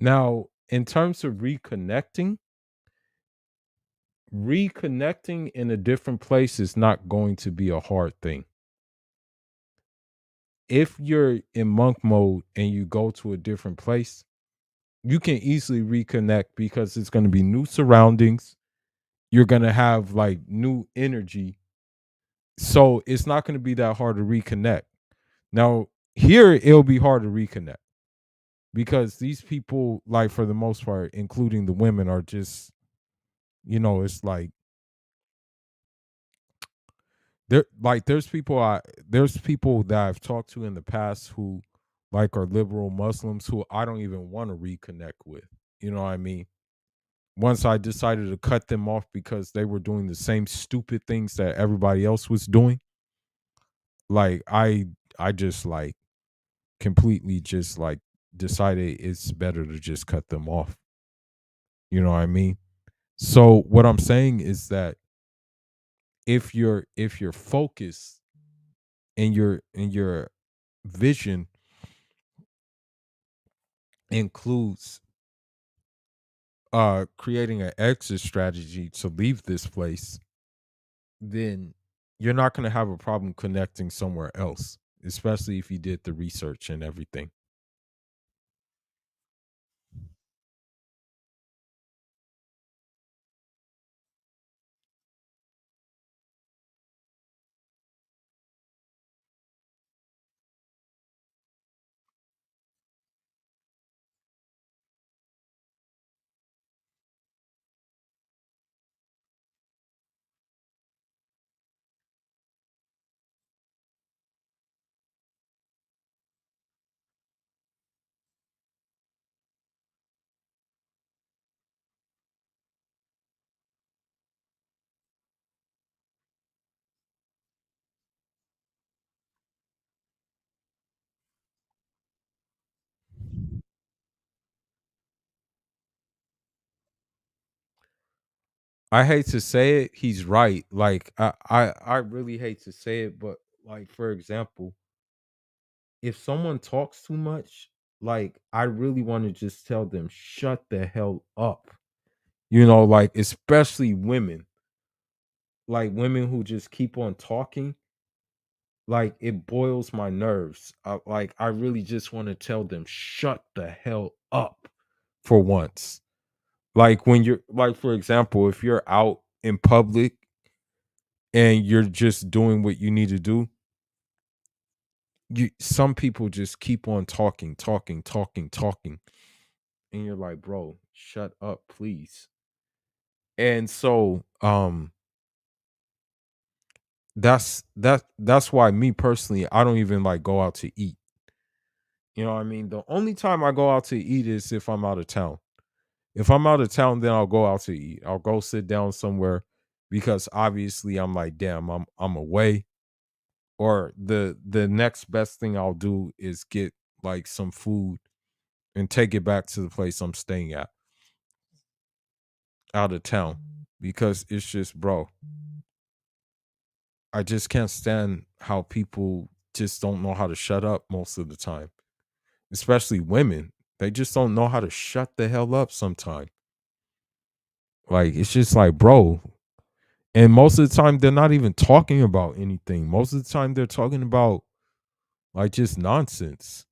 Speaker 1: Now, in terms of reconnecting in a different place is not going to be a hard thing. If you're in monk mode and you go to a different place, you can easily reconnect because it's going to be new surroundings. You're going to have like new energy. So it's not going to be that hard to reconnect. Now, here it'll be hard to reconnect because these people, like, for the most part, including the women, are just, it's like there's people that I've talked to in the past who, like, are liberal Muslims who I don't even want to reconnect with. You know what I mean? Once I decided to cut them off because they were doing the same stupid things that everybody else was doing, like, I just, like, completely just, like, decided it's better to just cut them off. You know what I mean? So what I'm saying is that if your focus and your vision includes creating an exit strategy to leave this place, then you're not going to have a problem connecting somewhere else, especially if you did the research and everything. I hate to say it, he's right. Like I really hate to say it, but like for example, if someone talks too much, like I really want to just tell them shut the hell up. Like especially women, like women who just keep on talking, like it boils my nerves. Like I really just want to tell them shut the hell up for once. Like when you're like for example, if you're out in public and you're just doing what you need to do, you some people just keep on talking, talking, talking, talking, and you're like, "Bro, shut up, please." And so, that's why me personally, I don't even like go out to eat. You know what I mean? The only time I go out to eat is if I'm out of town. If I'm out of town, then I'll go out to eat. I'll go sit down somewhere because obviously I'm like, damn, I'm away. Or the next best thing I'll do is get like some food and take it back to the place I'm staying at out of town because it's just, bro, I just can't stand how people just don't know how to shut up most of the time, especially women. They just don't know how to shut the hell up sometimes. Like, it's just like, bro. And most of the time, they're not even talking about anything. Most of the time, they're talking about like just nonsense.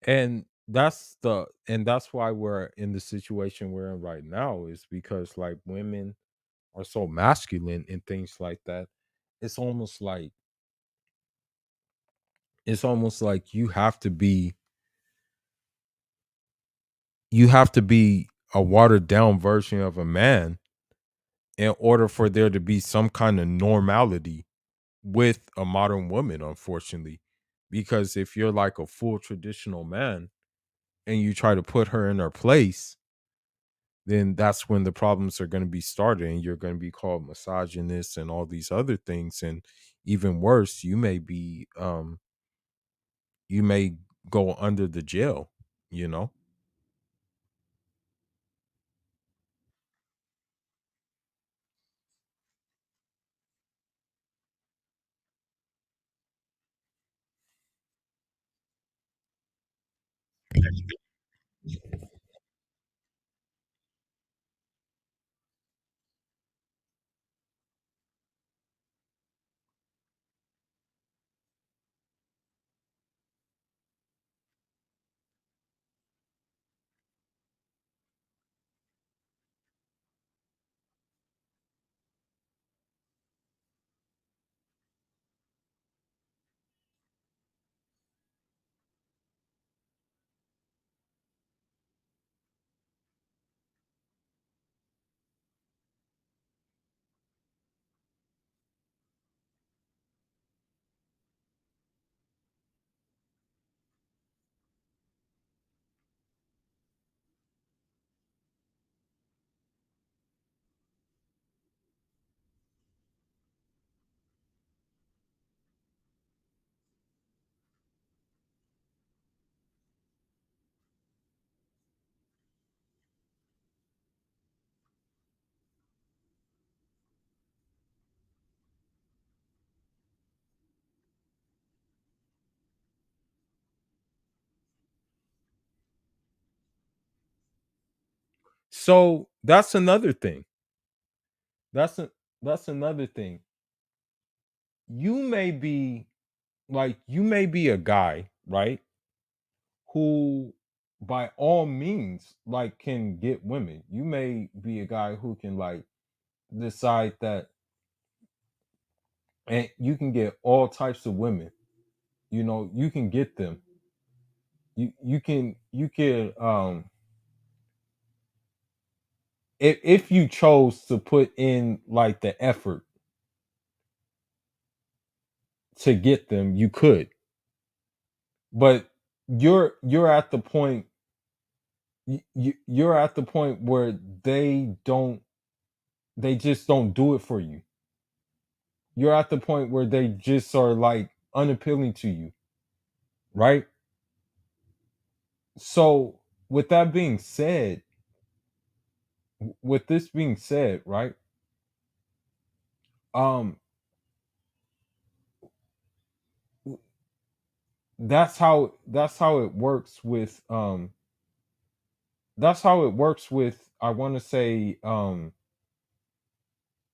Speaker 1: And that's why we're in the situation we're in right now is because like women are so masculine and things like that. It's almost like you have to be a watered down version of a man in order for there to be some kind of normality with a modern woman, unfortunately. Because if you're like a full traditional man and you try to put her in her place, then that's when the problems are going to be started and you're going to be called misogynist and all these other things. And even worse, you may go under the jail, you know? So that's another thing. That's a, that's another thing. You may be you may be a guy, right? Who by all means can get women. You may be a guy who can decide that, and you can get all types of women. You can get them. You can if you chose to put in the effort to get them, you could. But you're at the point you're at the point where they just don't do it for you. You're at the point where they just are unappealing to you, right? So with that being said, with this being said, right? Um that's how it works with I want to say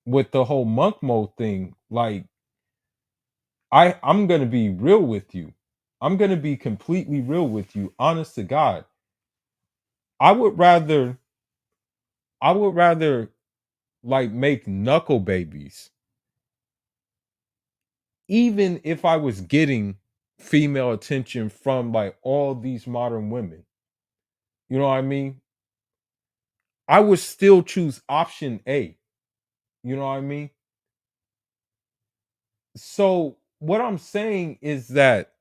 Speaker 1: with the whole monk mode thing. I'm going to be real with you. I'm going to be completely real with you, honest to God. I would rather I would rather make knuckle babies, even if I was getting female attention from all these modern women. You know what I mean? I would still choose option A. You know what I mean? So what I'm saying is that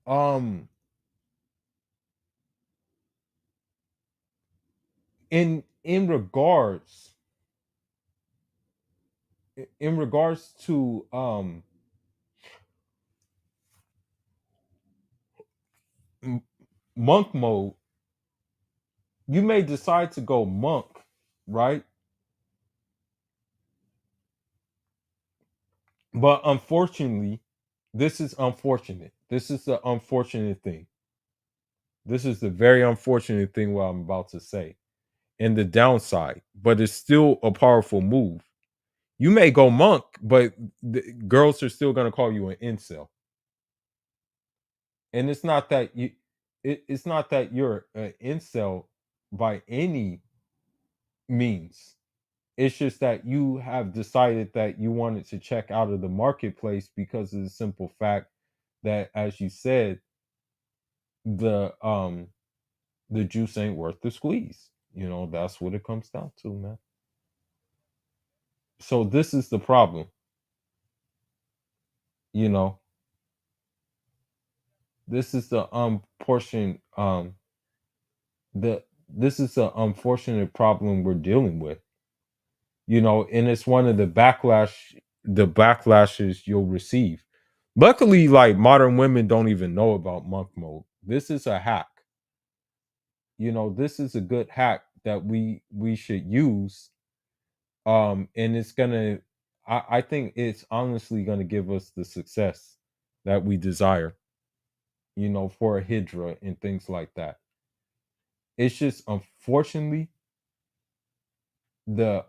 Speaker 1: um in regards to m- monk mode, you may decide to go monk, right? But unfortunately, this is unfortunate. This is the unfortunate thing. This is the very unfortunate thing what I'm about to say. And the downside, but it's still a powerful move. You may go monk, but girls are still going to call you an incel. And it's not that you're an incel by any means. It's just that you have decided that you wanted to check out of the marketplace because of the simple fact that, as you said, the um the juice ain't worth the squeeze. That's what it comes down to, man. So this is the problem. You know, this is the portion the this is the unfortunate problem we're dealing with. And it's one of the backlashes you'll receive. Luckily, modern women don't even know about monk mode. This is a hack. This is a good hack that we should use. And it's gonna I think it's honestly gonna give us the success that we desire, for a hydra and things like that. It's just unfortunately the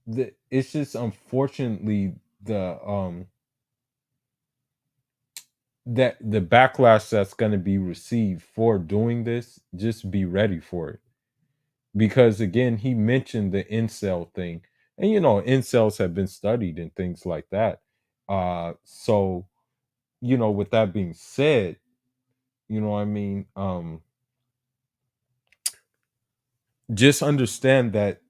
Speaker 1: the it's just unfortunately the backlash that's going to be received for doing this. Just be ready for it, because again, he mentioned the incel thing, and incels have been studied and things like that. So with that being said, what I mean, just understand that,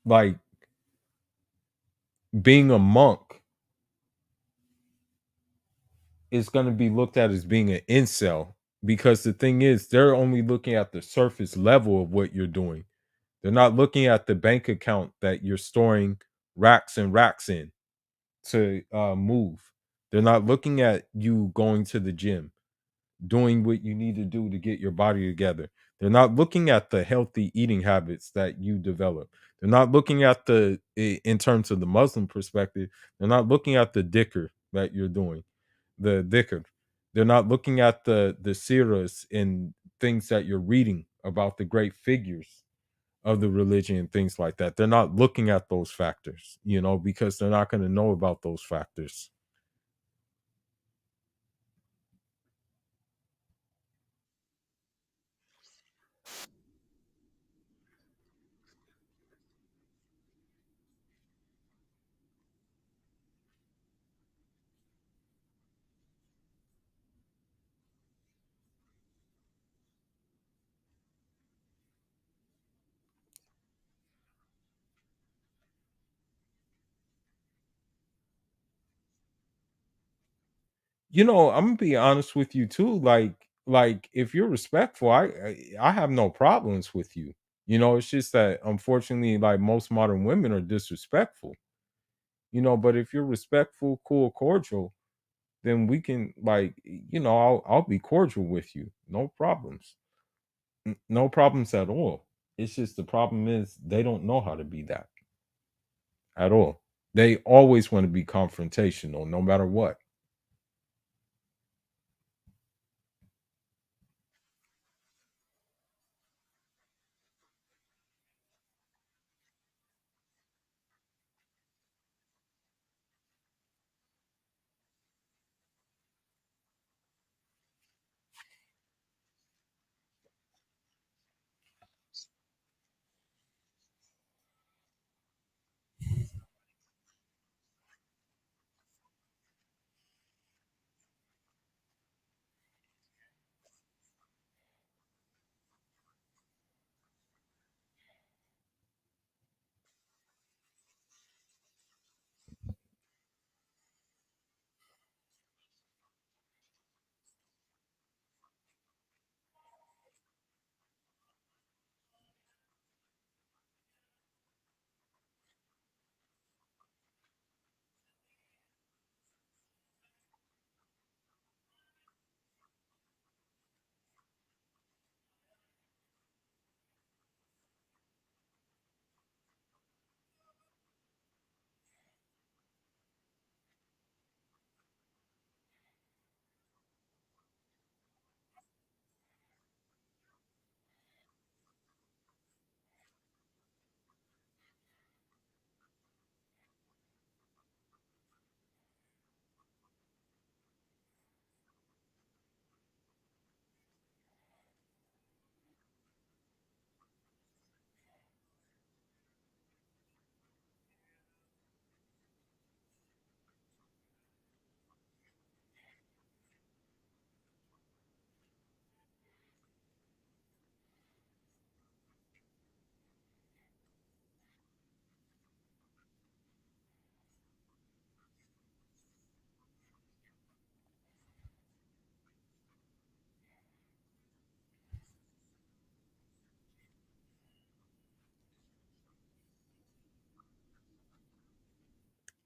Speaker 1: like, being a monk is going to be looked at as being an incel, because the thing is, they're only looking at the surface level of what you're doing. They're not looking at the bank account that you're storing racks and racks in to move. They're not looking at you going to the gym, doing what you need to do to get your body together. They're not looking at the healthy eating habits that you develop. They're not looking at in terms of the Muslim perspective, they're not looking at the dicker. that you're doing, the dhikr. They're not looking at the siras and things that you're reading about the great figures of the religion and things like that. They're not looking at those factors, because they're not going to know about those factors. I'm gonna be honest with you too. Like if you're respectful, I have no problems with you. It's just that unfortunately, like most modern women are disrespectful. But if you're respectful, cool, cordial, then we can I'll be cordial with you. No problems. No problems at all. It's just the problem is they don't know how to be that at all. They always want to be confrontational, no matter what.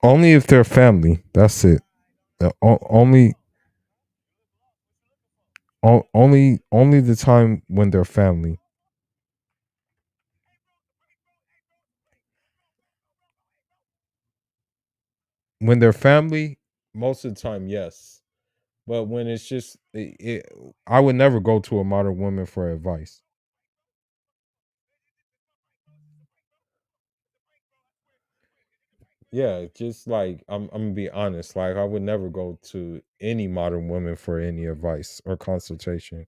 Speaker 1: Only if they're family. That's it. Only, only the time when they're family. When they're family, most of the time, yes. But when it's just, I would never go to a modern woman for advice. Yeah, just like I'm gonna be honest. Like I would never go to any modern woman for any advice or consultation.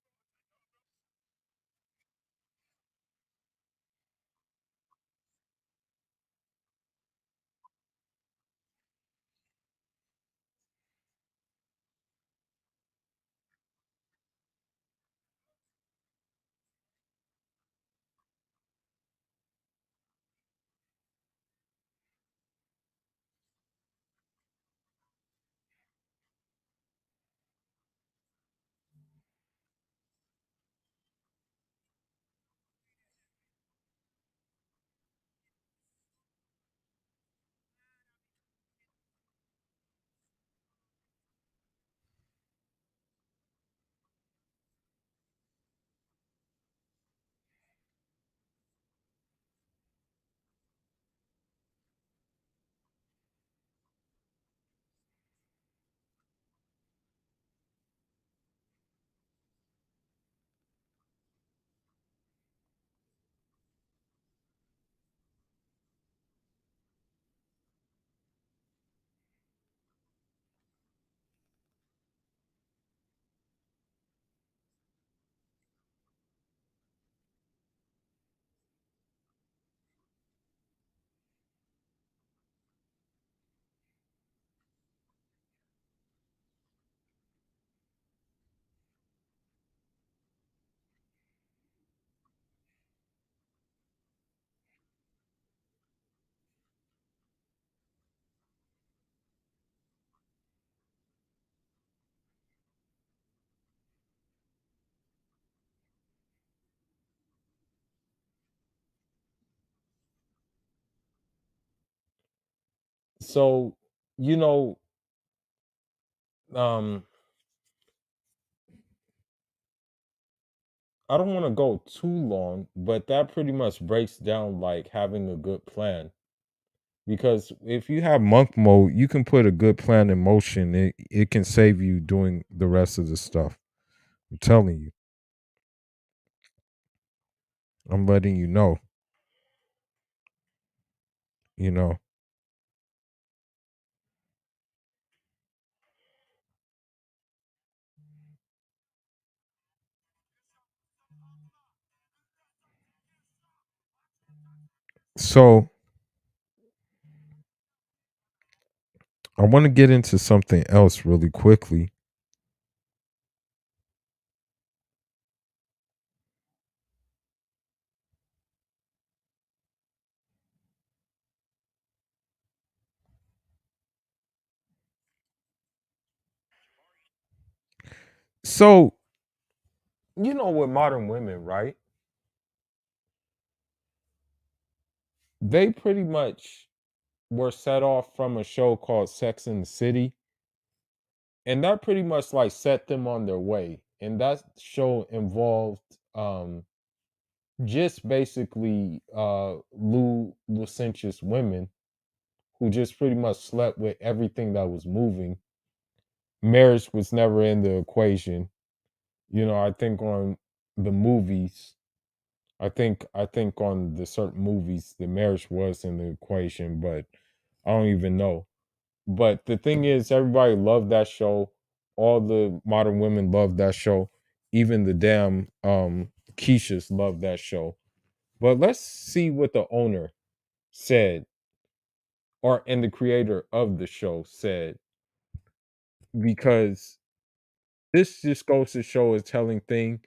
Speaker 1: So, you know, um, I don't want to go too long, but that pretty much breaks down like having a good plan. Because if you have monk mode, you can put a good plan in motion. It can save you doing the rest of the stuff. I'm telling you. I'm letting you know, you know. So I want to get into something else really quickly. So, with modern women, right? They pretty much were set off from a show called Sex in the City, and that pretty much like set them on their way. And that show involved just basically licentious women who just pretty much slept with everything that was moving. Marriage was never in the equation. I think on the movies, I think on the certain movies, the marriage was in the equation, but I don't even know. But the thing is, everybody loved that show. All the modern women loved that show. Even the damn Keishas loved that show. But let's see what the owner said, or and the creator of the show said, because this just goes to show a telling thing,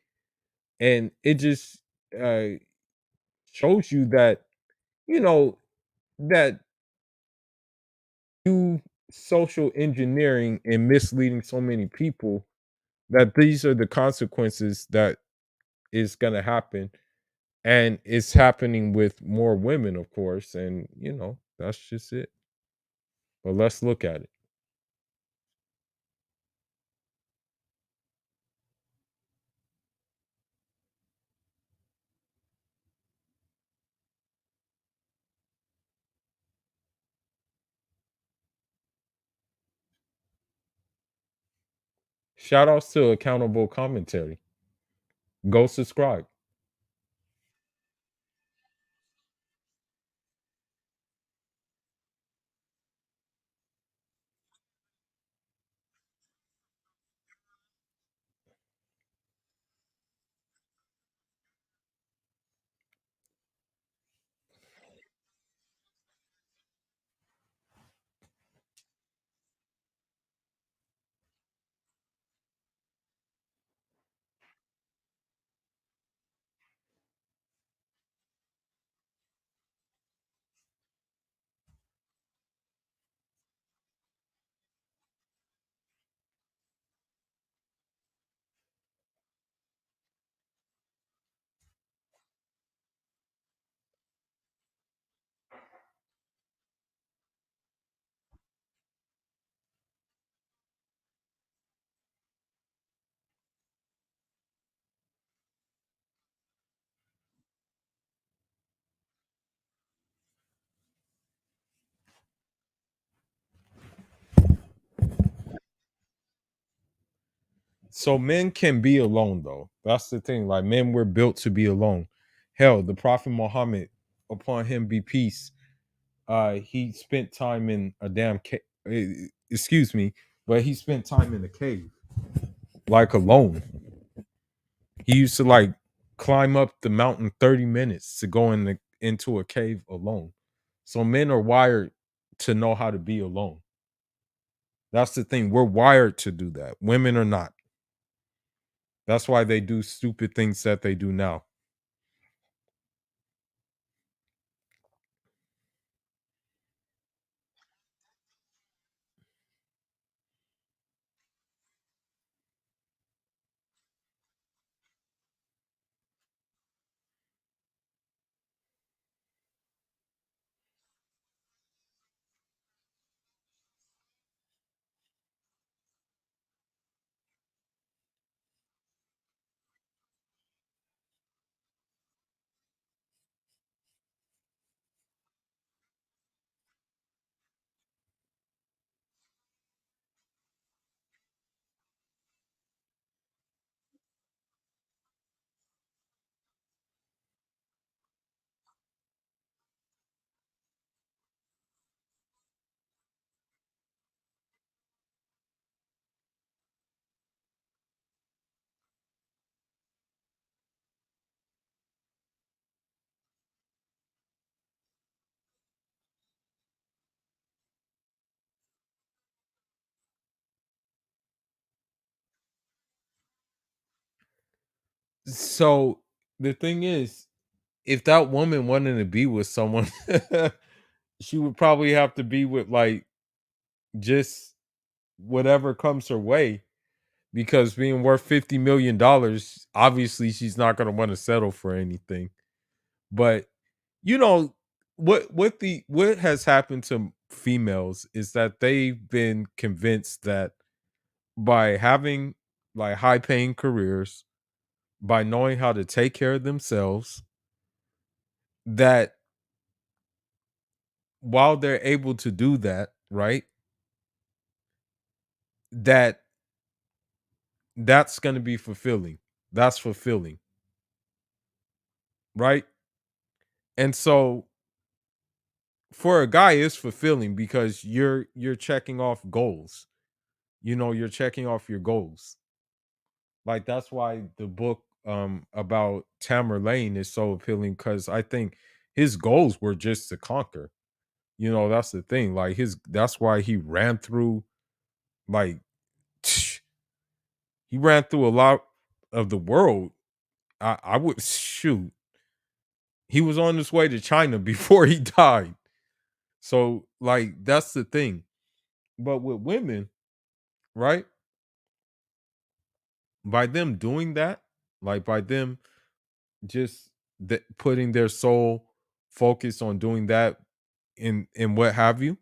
Speaker 1: and it just uh, shows you that you know that you social engineering and misleading so many people, that these are the consequences that is going to happen, and it's happening with more women, of course, and that's just it. But let's look at it. Shout outs to accountable commentary. Go subscribe. So men can be alone, though. That's the thing. Like, men were built to be alone. Hell, the Prophet Muhammad, upon him be peace, he spent time in a damn cave. Excuse me, but he spent time in a cave, like alone. He used to like climb up the mountain 30 minutes to go into a cave alone. So men are wired to know how to be alone. That's the thing. We're wired to do that. Women are not. That's why they do stupid things that they do now. So the thing is, if that woman wanted to be with someone, she would probably have to be with like just whatever comes her way because being worth $50 million, obviously she's not going to want to settle for anything. But you know what has happened to females is that they've been convinced that by having like high paying careers, by knowing how to take care of themselves, that while they're able to do that, right? That that's going to be fulfilling. That's fulfilling, right? And so for a guy it's fulfilling because you're checking off goals. You know, you're checking off your goals. Like that's why the book about Tamerlane is so appealing cuz I think his goals were just to conquer. You know, that's the thing. Like his that's why he ran through like he ran through a lot of the world. I would shoot. He was on his way to China before he died. So like that's the thing. But with women, right? By them doing that, like by them just putting their sole focus on doing that in what have you,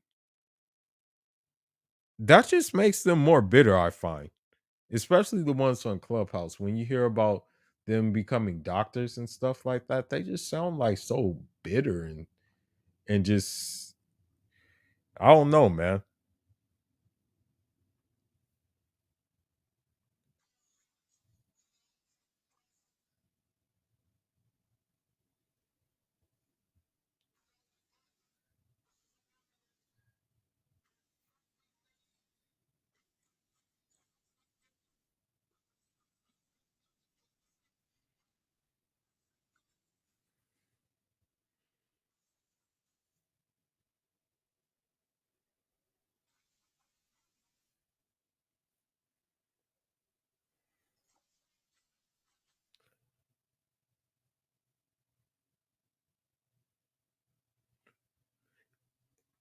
Speaker 1: that just makes them more bitter, I find. Especially the ones on Clubhouse. When you hear about them becoming doctors and stuff like that, they just sound like so bitter and just I don't know, man.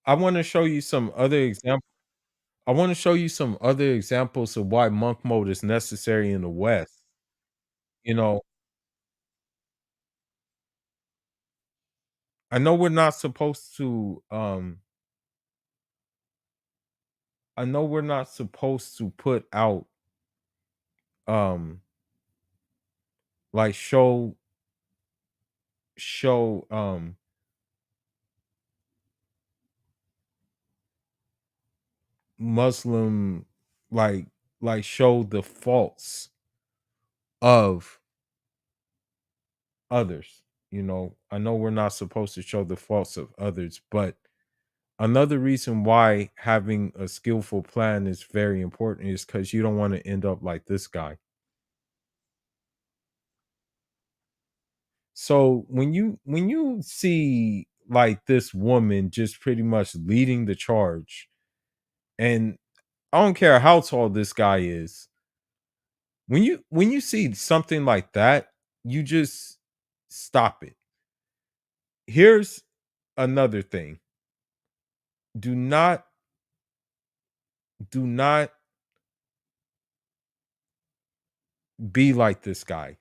Speaker 1: I want to show you some other examples. I want to show you some other examples of why monk mode is necessary in the West. You know, I know we're not supposed to I know we're not supposed to put out um like show Muslim like show the faults of others. You know, I know we're not supposed to show the faults of others, but another reason why having a skillful plan is very important is because you don't want to end up like this guy. So when you see like this woman just pretty much leading the charge, and I don't care how tall this guy is, when you see something like that, you just stop it. Here's another thing. Do not do not be like this guy.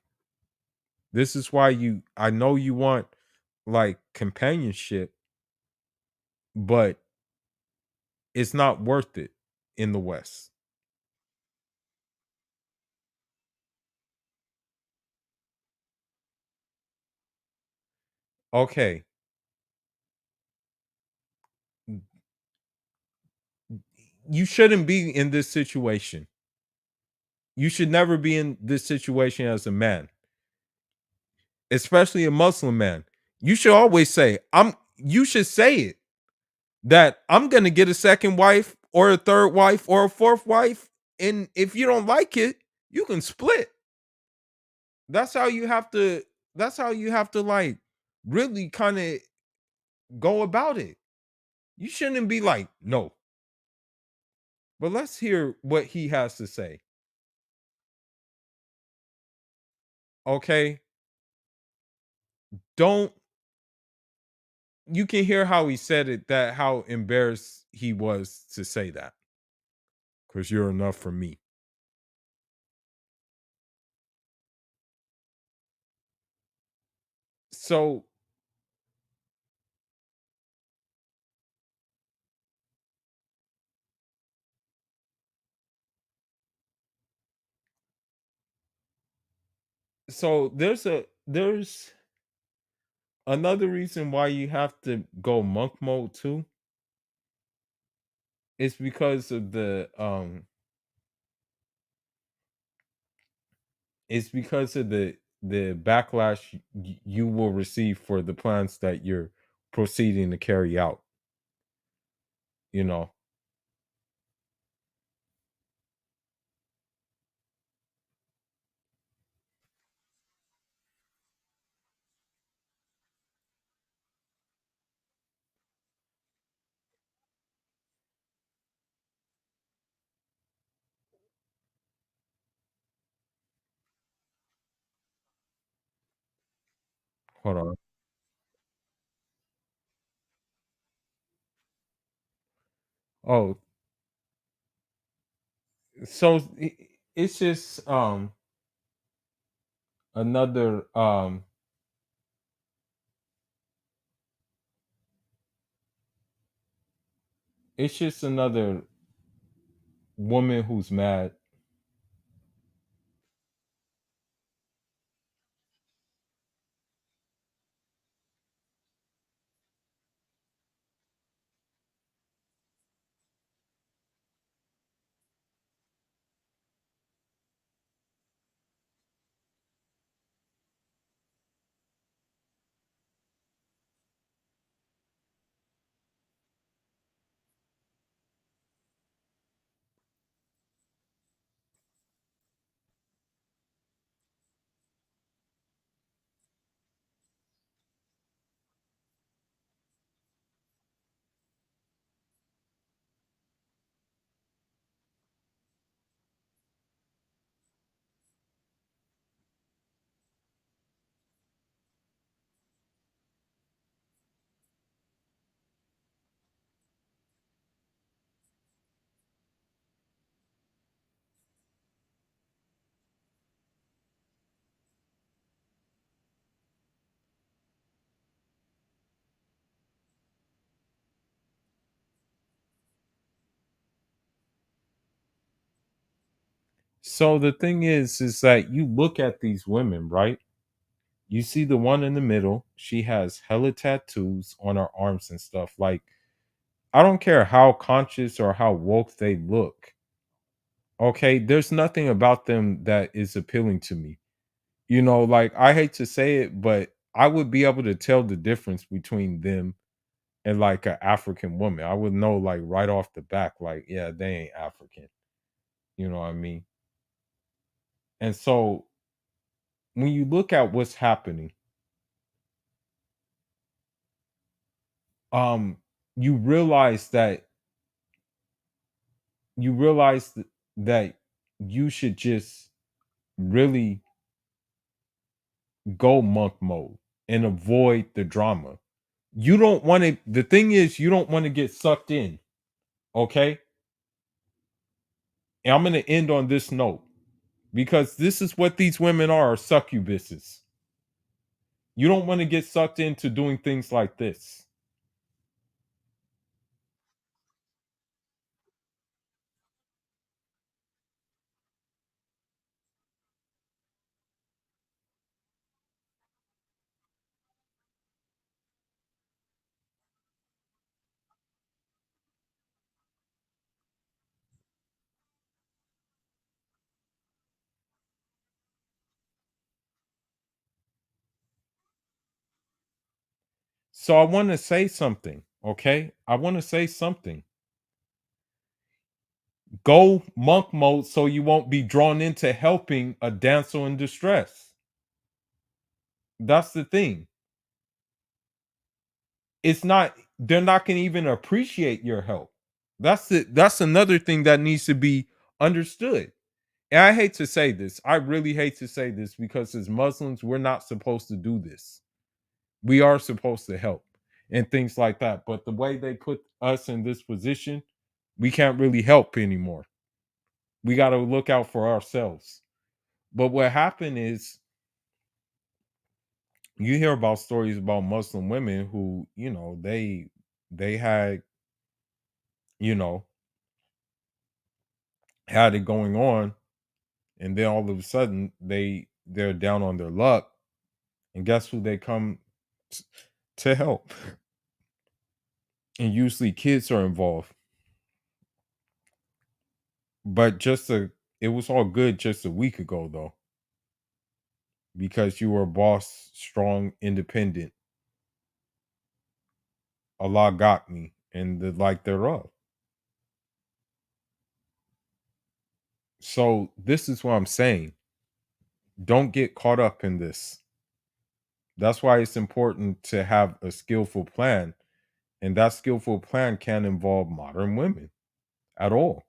Speaker 1: This is why I know you want like companionship, but it's not worth it in the West. Okay. You shouldn't be in this situation. You should never be in this situation as a man, especially a Muslim man. You should always say, you should say it that I'm going to get a second wife or a third wife or a fourth wife. And if you don't like it, you can split. That's how you have to, that's how you have to like really kind of go about it. You shouldn't be like, no. But let's hear what he has to say. Okay, don't you can hear how he said it, that how embarrassed he was to say that. Because you're enough for me. So there's another reason why you have to go monk mode too. Is because of the backlash you will receive for the plans that you're proceeding to carry out, you know. Hold on. Oh, so it's just another it's just another woman who's mad. So the thing is that you look at these women, right? You see the one in the middle, she has hella tattoos on her arms and stuff. Like, I don't care how conscious or how woke they look. Okay, there's nothing about them that is appealing to me. You know, like, I hate to say it, but I would be able to tell the difference between them and like an African woman. I would know like right off the back, like, yeah, they ain't African. You know what I mean? And so when you look at what's happening, um, you realize that you realize th- that you should just really go monk mode and avoid the drama. You don't want to, the thing is, you don't want to get sucked in. Okay. And I'm going to end on this note because this is what these women are succubuses. You don't want to get sucked into doing things like this. So I want to say something. Okay. I want to say something. Go monk mode so you won't be drawn into helping a damsel in distress. That's the thing. It's not, they're not going to even appreciate your help. That's another thing that needs to be understood. And I hate to say this. I really hate to say this because as Muslims, we're not supposed to do this. We are supposed to help and things like that. But the way they put us in this position, we can't really help anymore. We got to look out for ourselves. But what happened is you hear about stories about Muslim women who, they had, you know, had it going on, and then all of a sudden they're down on their luck, and guess who they come t- to help? And usually kids are involved. But it was all good just a week ago though, because you were a boss, strong, independent. Allah got me, and the like thereof. So this is what I'm saying. Don't get caught up in this. That's why it's important to have a skillful plan, and that skillful plan can't involve modern women at all.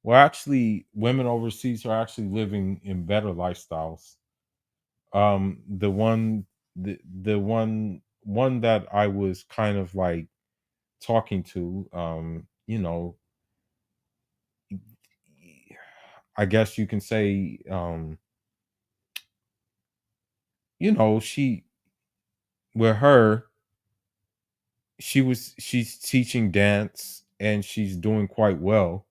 Speaker 1: Well, actually, women overseas are actually living in better lifestyles. The one that I was kind of like talking to, I guess you can say, she with her, she's teaching dance and she's doing quite well.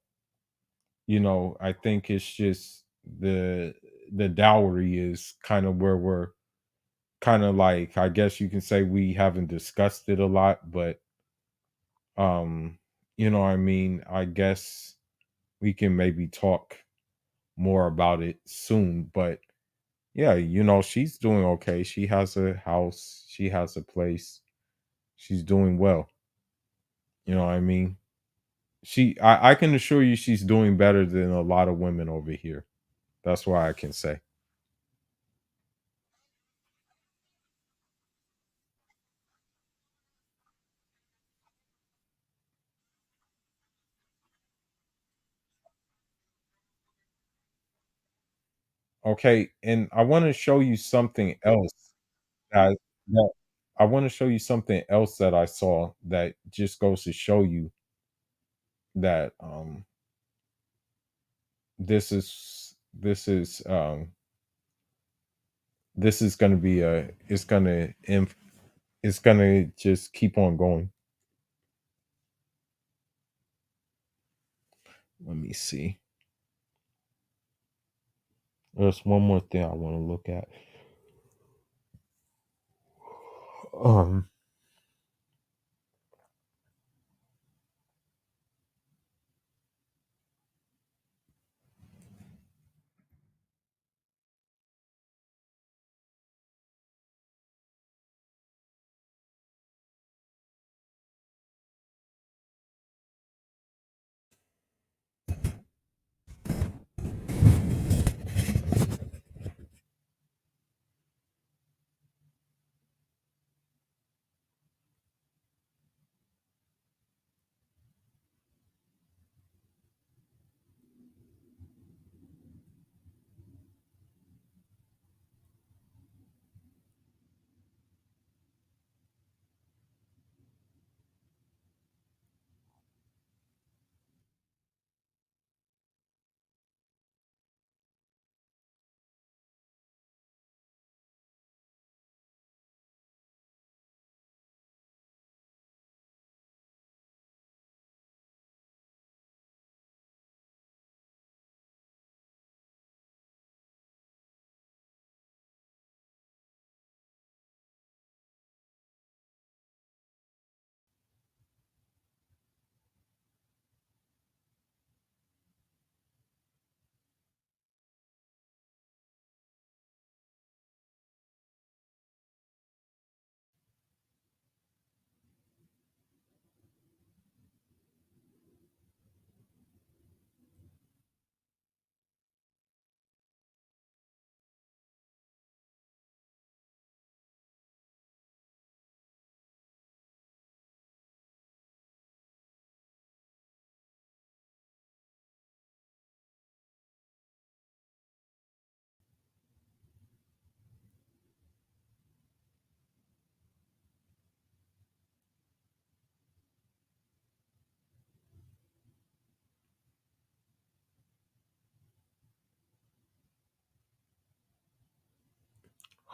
Speaker 1: I think it's just the dowry is kind of where we're kind of like, I guess you can say we haven't discussed it a lot, but what I mean, I guess we can maybe talk more about it soon. But yeah, she's doing okay. She has a house, she has a place, she's doing well. You know what I mean? I can assure you she's doing better than a lot of women over here. That's why I can say. Okay, and I want to show you something else that, that I want to show you something else that I saw that just goes to show you that this is going to be a it's going to just keep on going. Let me see. There's one more thing I want to look at. Um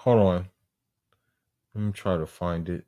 Speaker 1: Hold on. Let me try to find it.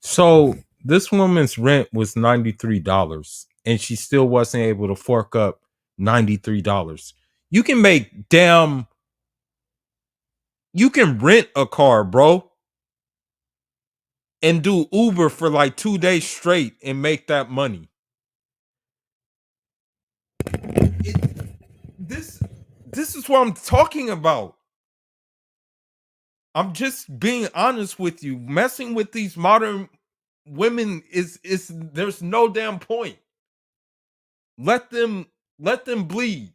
Speaker 1: So this woman's rent was $93 and she still wasn't able to fork up $93. You can make damn you can rent a car, bro, and do Uber for like 2 days straight and make that money. This this is what I'm talking about. I'm just being honest with you. Messing with these modern women is there's no damn point. Let them let them bleed.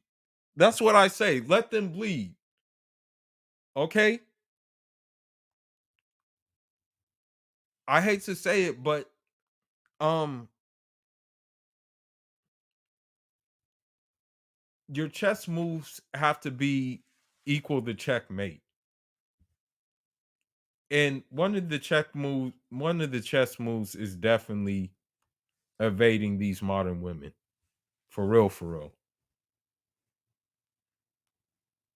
Speaker 1: That's what I say. Let them bleed. Okay? I hate to say it, but um your chess moves have to be equal to checkmate. And one of the chess moves is definitely evading these modern women. For real, for real.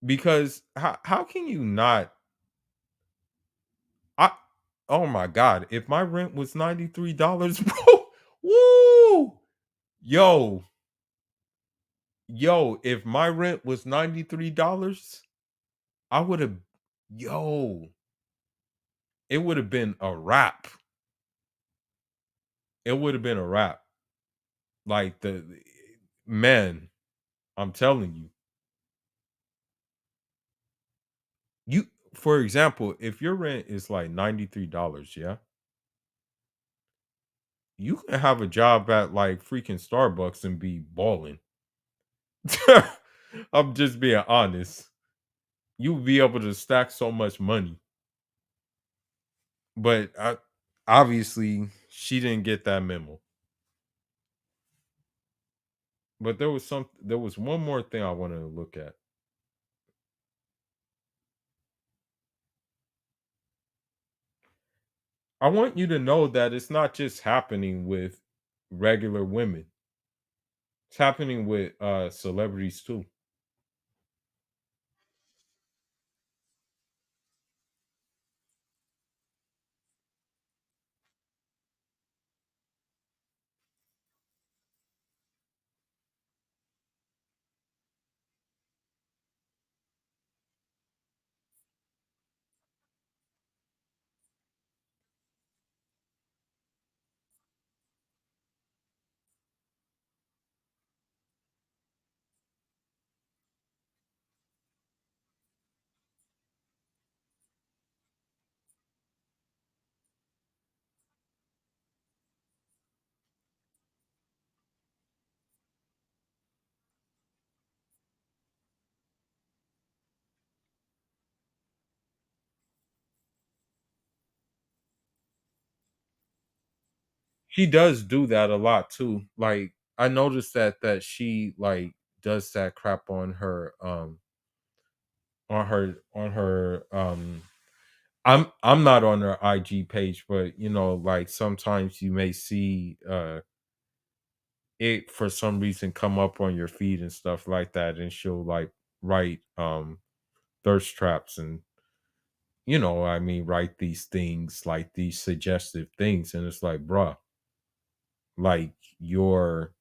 Speaker 1: Because how can you not I oh my god, if my rent was $93, bro, woo! Yo, if my rent was $93, I would have yo, it would have been a wrap. It would have been a wrap. Like the man, I'm telling you. You for example, if your rent is like $93, yeah, you can have a job at like freaking Starbucks and be balling. I'm just being honest. You'll be able to stack so much money. But obviously, she didn't get that memo. But there was one more thing I wanted to look at. I want you to know that it's not just happening with regular women. It's happening with celebrities too. She does do that a lot too. Like I noticed that she like does that crap on her. I'm not on her IG page, but like sometimes you may see it for some reason come up on your feed and stuff like that, and she'll like write thirst traps and I mean write these things like these suggestive things, and it's like, bruh, like you're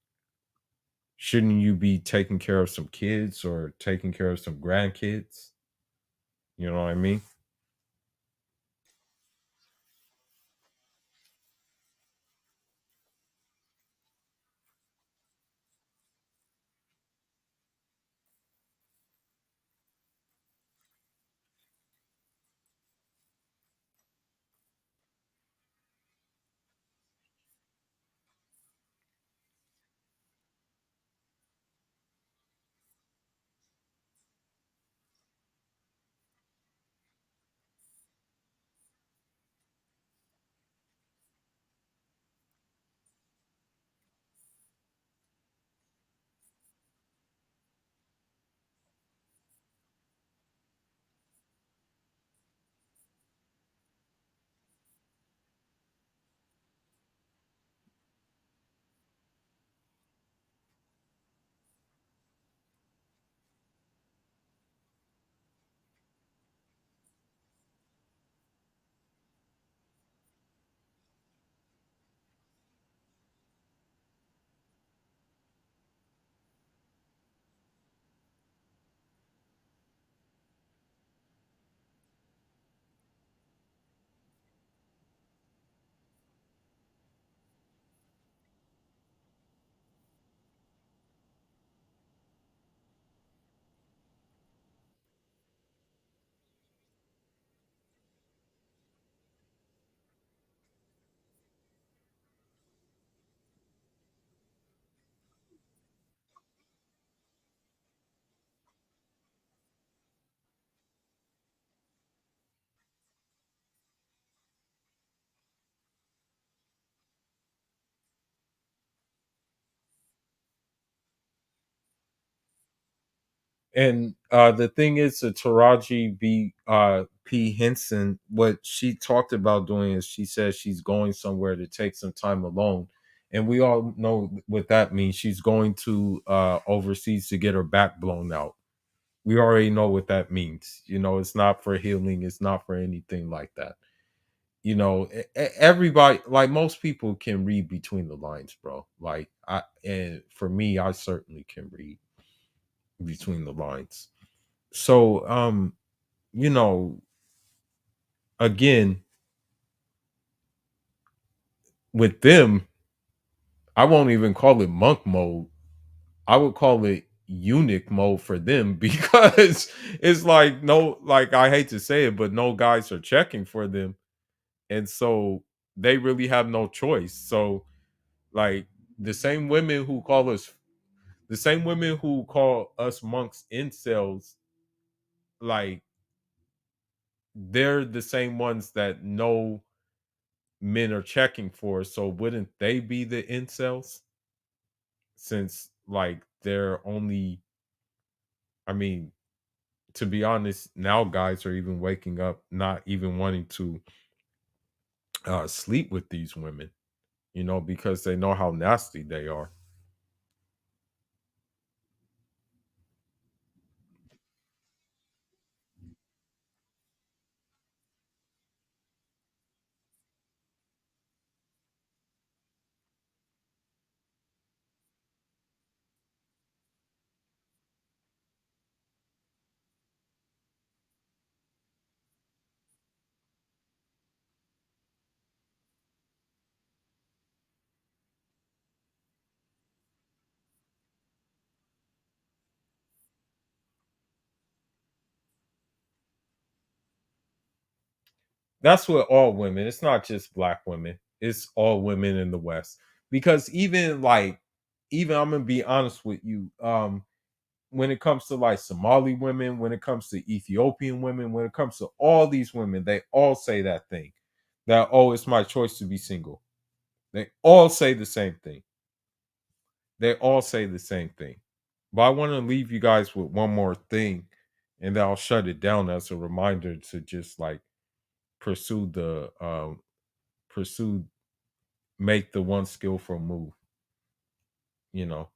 Speaker 1: shouldn't you be taking care of some kids or taking care of some grandkids? You know what I mean? And the thing is, Taraji P Henson, what she talked about doing is she says she's going somewhere to take some time alone, and we all know what that means. She's going to overseas to get her back blown out. We already know what that means. It's not for healing. It's not for anything like that. Everybody, like most people, can read between the lines, bro. Like and for me, I certainly can read between the lines. So, you know, again, with them, I won't even call it monk mode. I would call it eunuch mode for them because it's like no, like I hate to say it, but no guys are checking for them. And so they really have no choice. So, like the same women who call us the same women who call us monks incels, like they're the same ones that know men are checking for. So wouldn't they be the incels? Since like they're only, I mean, to be honest, now guys are even waking up not even wanting to sleep with these women, because they know how nasty they are. That's what all women. It's not just black women. It's all women in the West. Because even I'm gonna be honest with you. When it comes to like Somali women, when it comes to Ethiopian women, when it comes to all these women, they all say that thing. That, oh, it's my choice to be single. They all say the same thing. They all say the same thing. But I want to leave you guys with one more thing, and then I'll shut it down as a reminder to just like pursue the pursue make the one skillful move, you know.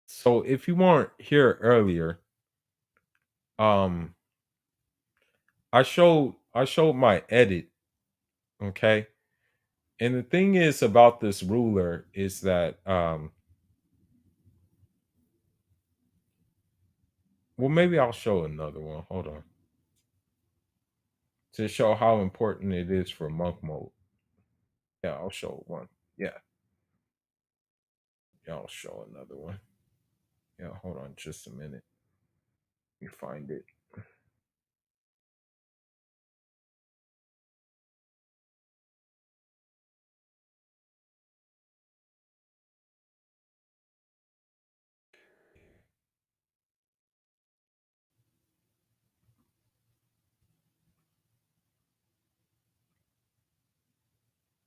Speaker 1: So if you weren't here earlier, um I showed my edit, okay? And the thing is about this ruler is that well maybe I'll show another one. Hold on. To show how important it is for monk mode. Yeah, I'll show one. Yeah. Yeah, I'll show another one. Yeah, hold on just a minute. Let me find it.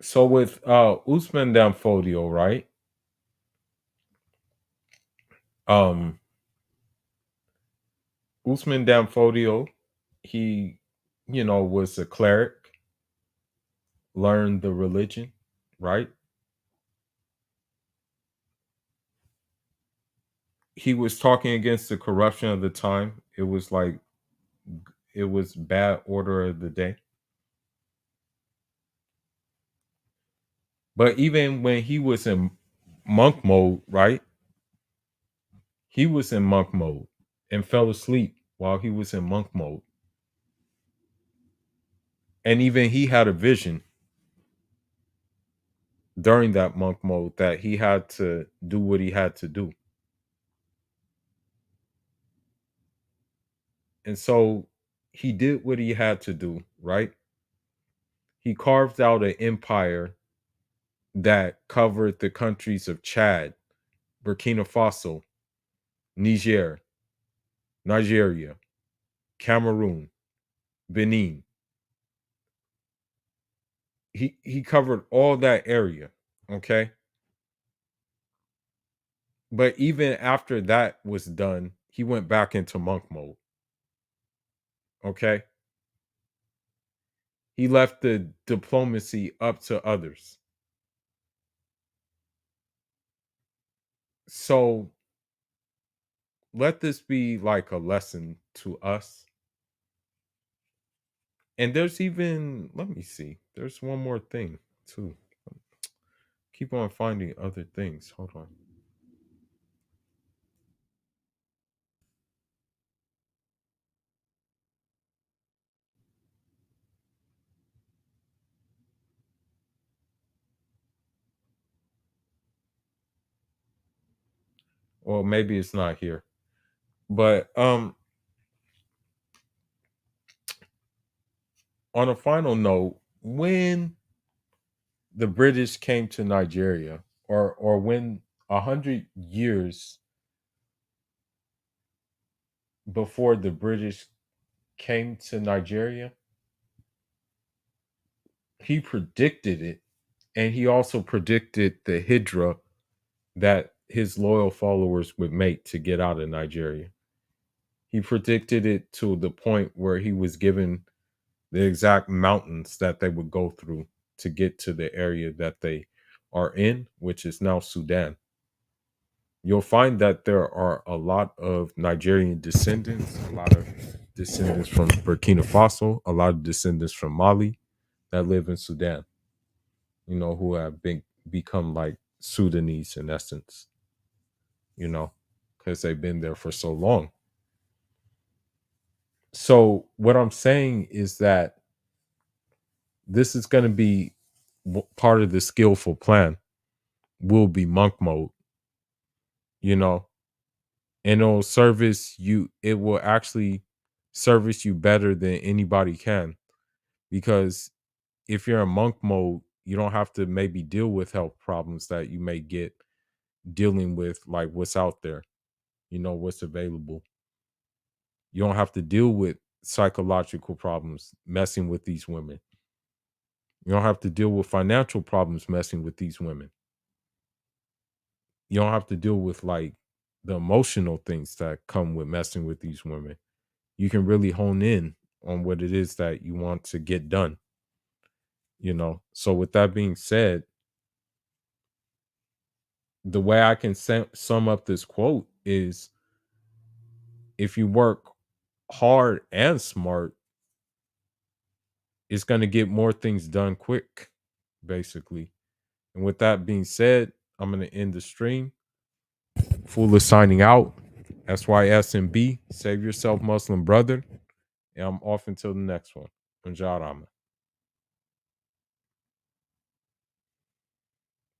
Speaker 1: So with Usman Damfodio, right? Um Usman Damfodio, he, was a cleric, learned the religion, right? He was talking against the corruption of the time. It was bad order of the day. But even when he was in monk mode, right? He was in monk mode and fell asleep while he was in monk mode. And even he had a vision during that monk mode that he had to do what he had to do. And so he did what he had to do, right? He carved out an empire that covered the countries of Chad, Burkina Faso, Niger, Nigeria, Cameroon, Benin. He covered all that area, okay? But even after that was done, he went back into monk mode, okay? He left the diplomacy up to others. So let this be like a lesson to us. And there's even, let me see, there's one more thing too. Keep on finding other things. Hold on. Or maybe it's not here. But on a final note, when the British came to Nigeria, or when 100 years before the British came to Nigeria, he predicted it, and he also predicted the hydra that his loyal followers would make to get out of Nigeria. He predicted it to the point where he was given the exact mountains that they would go through to get to the area that they are in, which is now Sudan. You'll find that there are a lot of Nigerian descendants, a lot of descendants from Burkina Faso, a lot of descendants from Mali that live in Sudan, who have become like Sudanese in essence, you know, because they've been there for so long. So what I'm saying is that this is going to be part of the skillful plan will be monk mode, you know, and it'll service you. It will actually service you better than anybody can, because if you're in monk mode, you don't have to maybe deal with health problems that you may get dealing with like what's out there, what's available. You don't have to deal with psychological problems messing with these women. You don't have to deal with financial problems messing with these women. You don't have to deal with like the emotional things that come with messing with these women. You can really hone in on what it is that you want to get done, you know. So with that being said, the way I can sum up this quote is, if you work hard and smart, it's going to get more things done quick, basically. And with that being said, I'm going to end the stream. Full is signing out. SYSMB, save yourself, Muslim brother. And I'm off until the next one. Manjarama.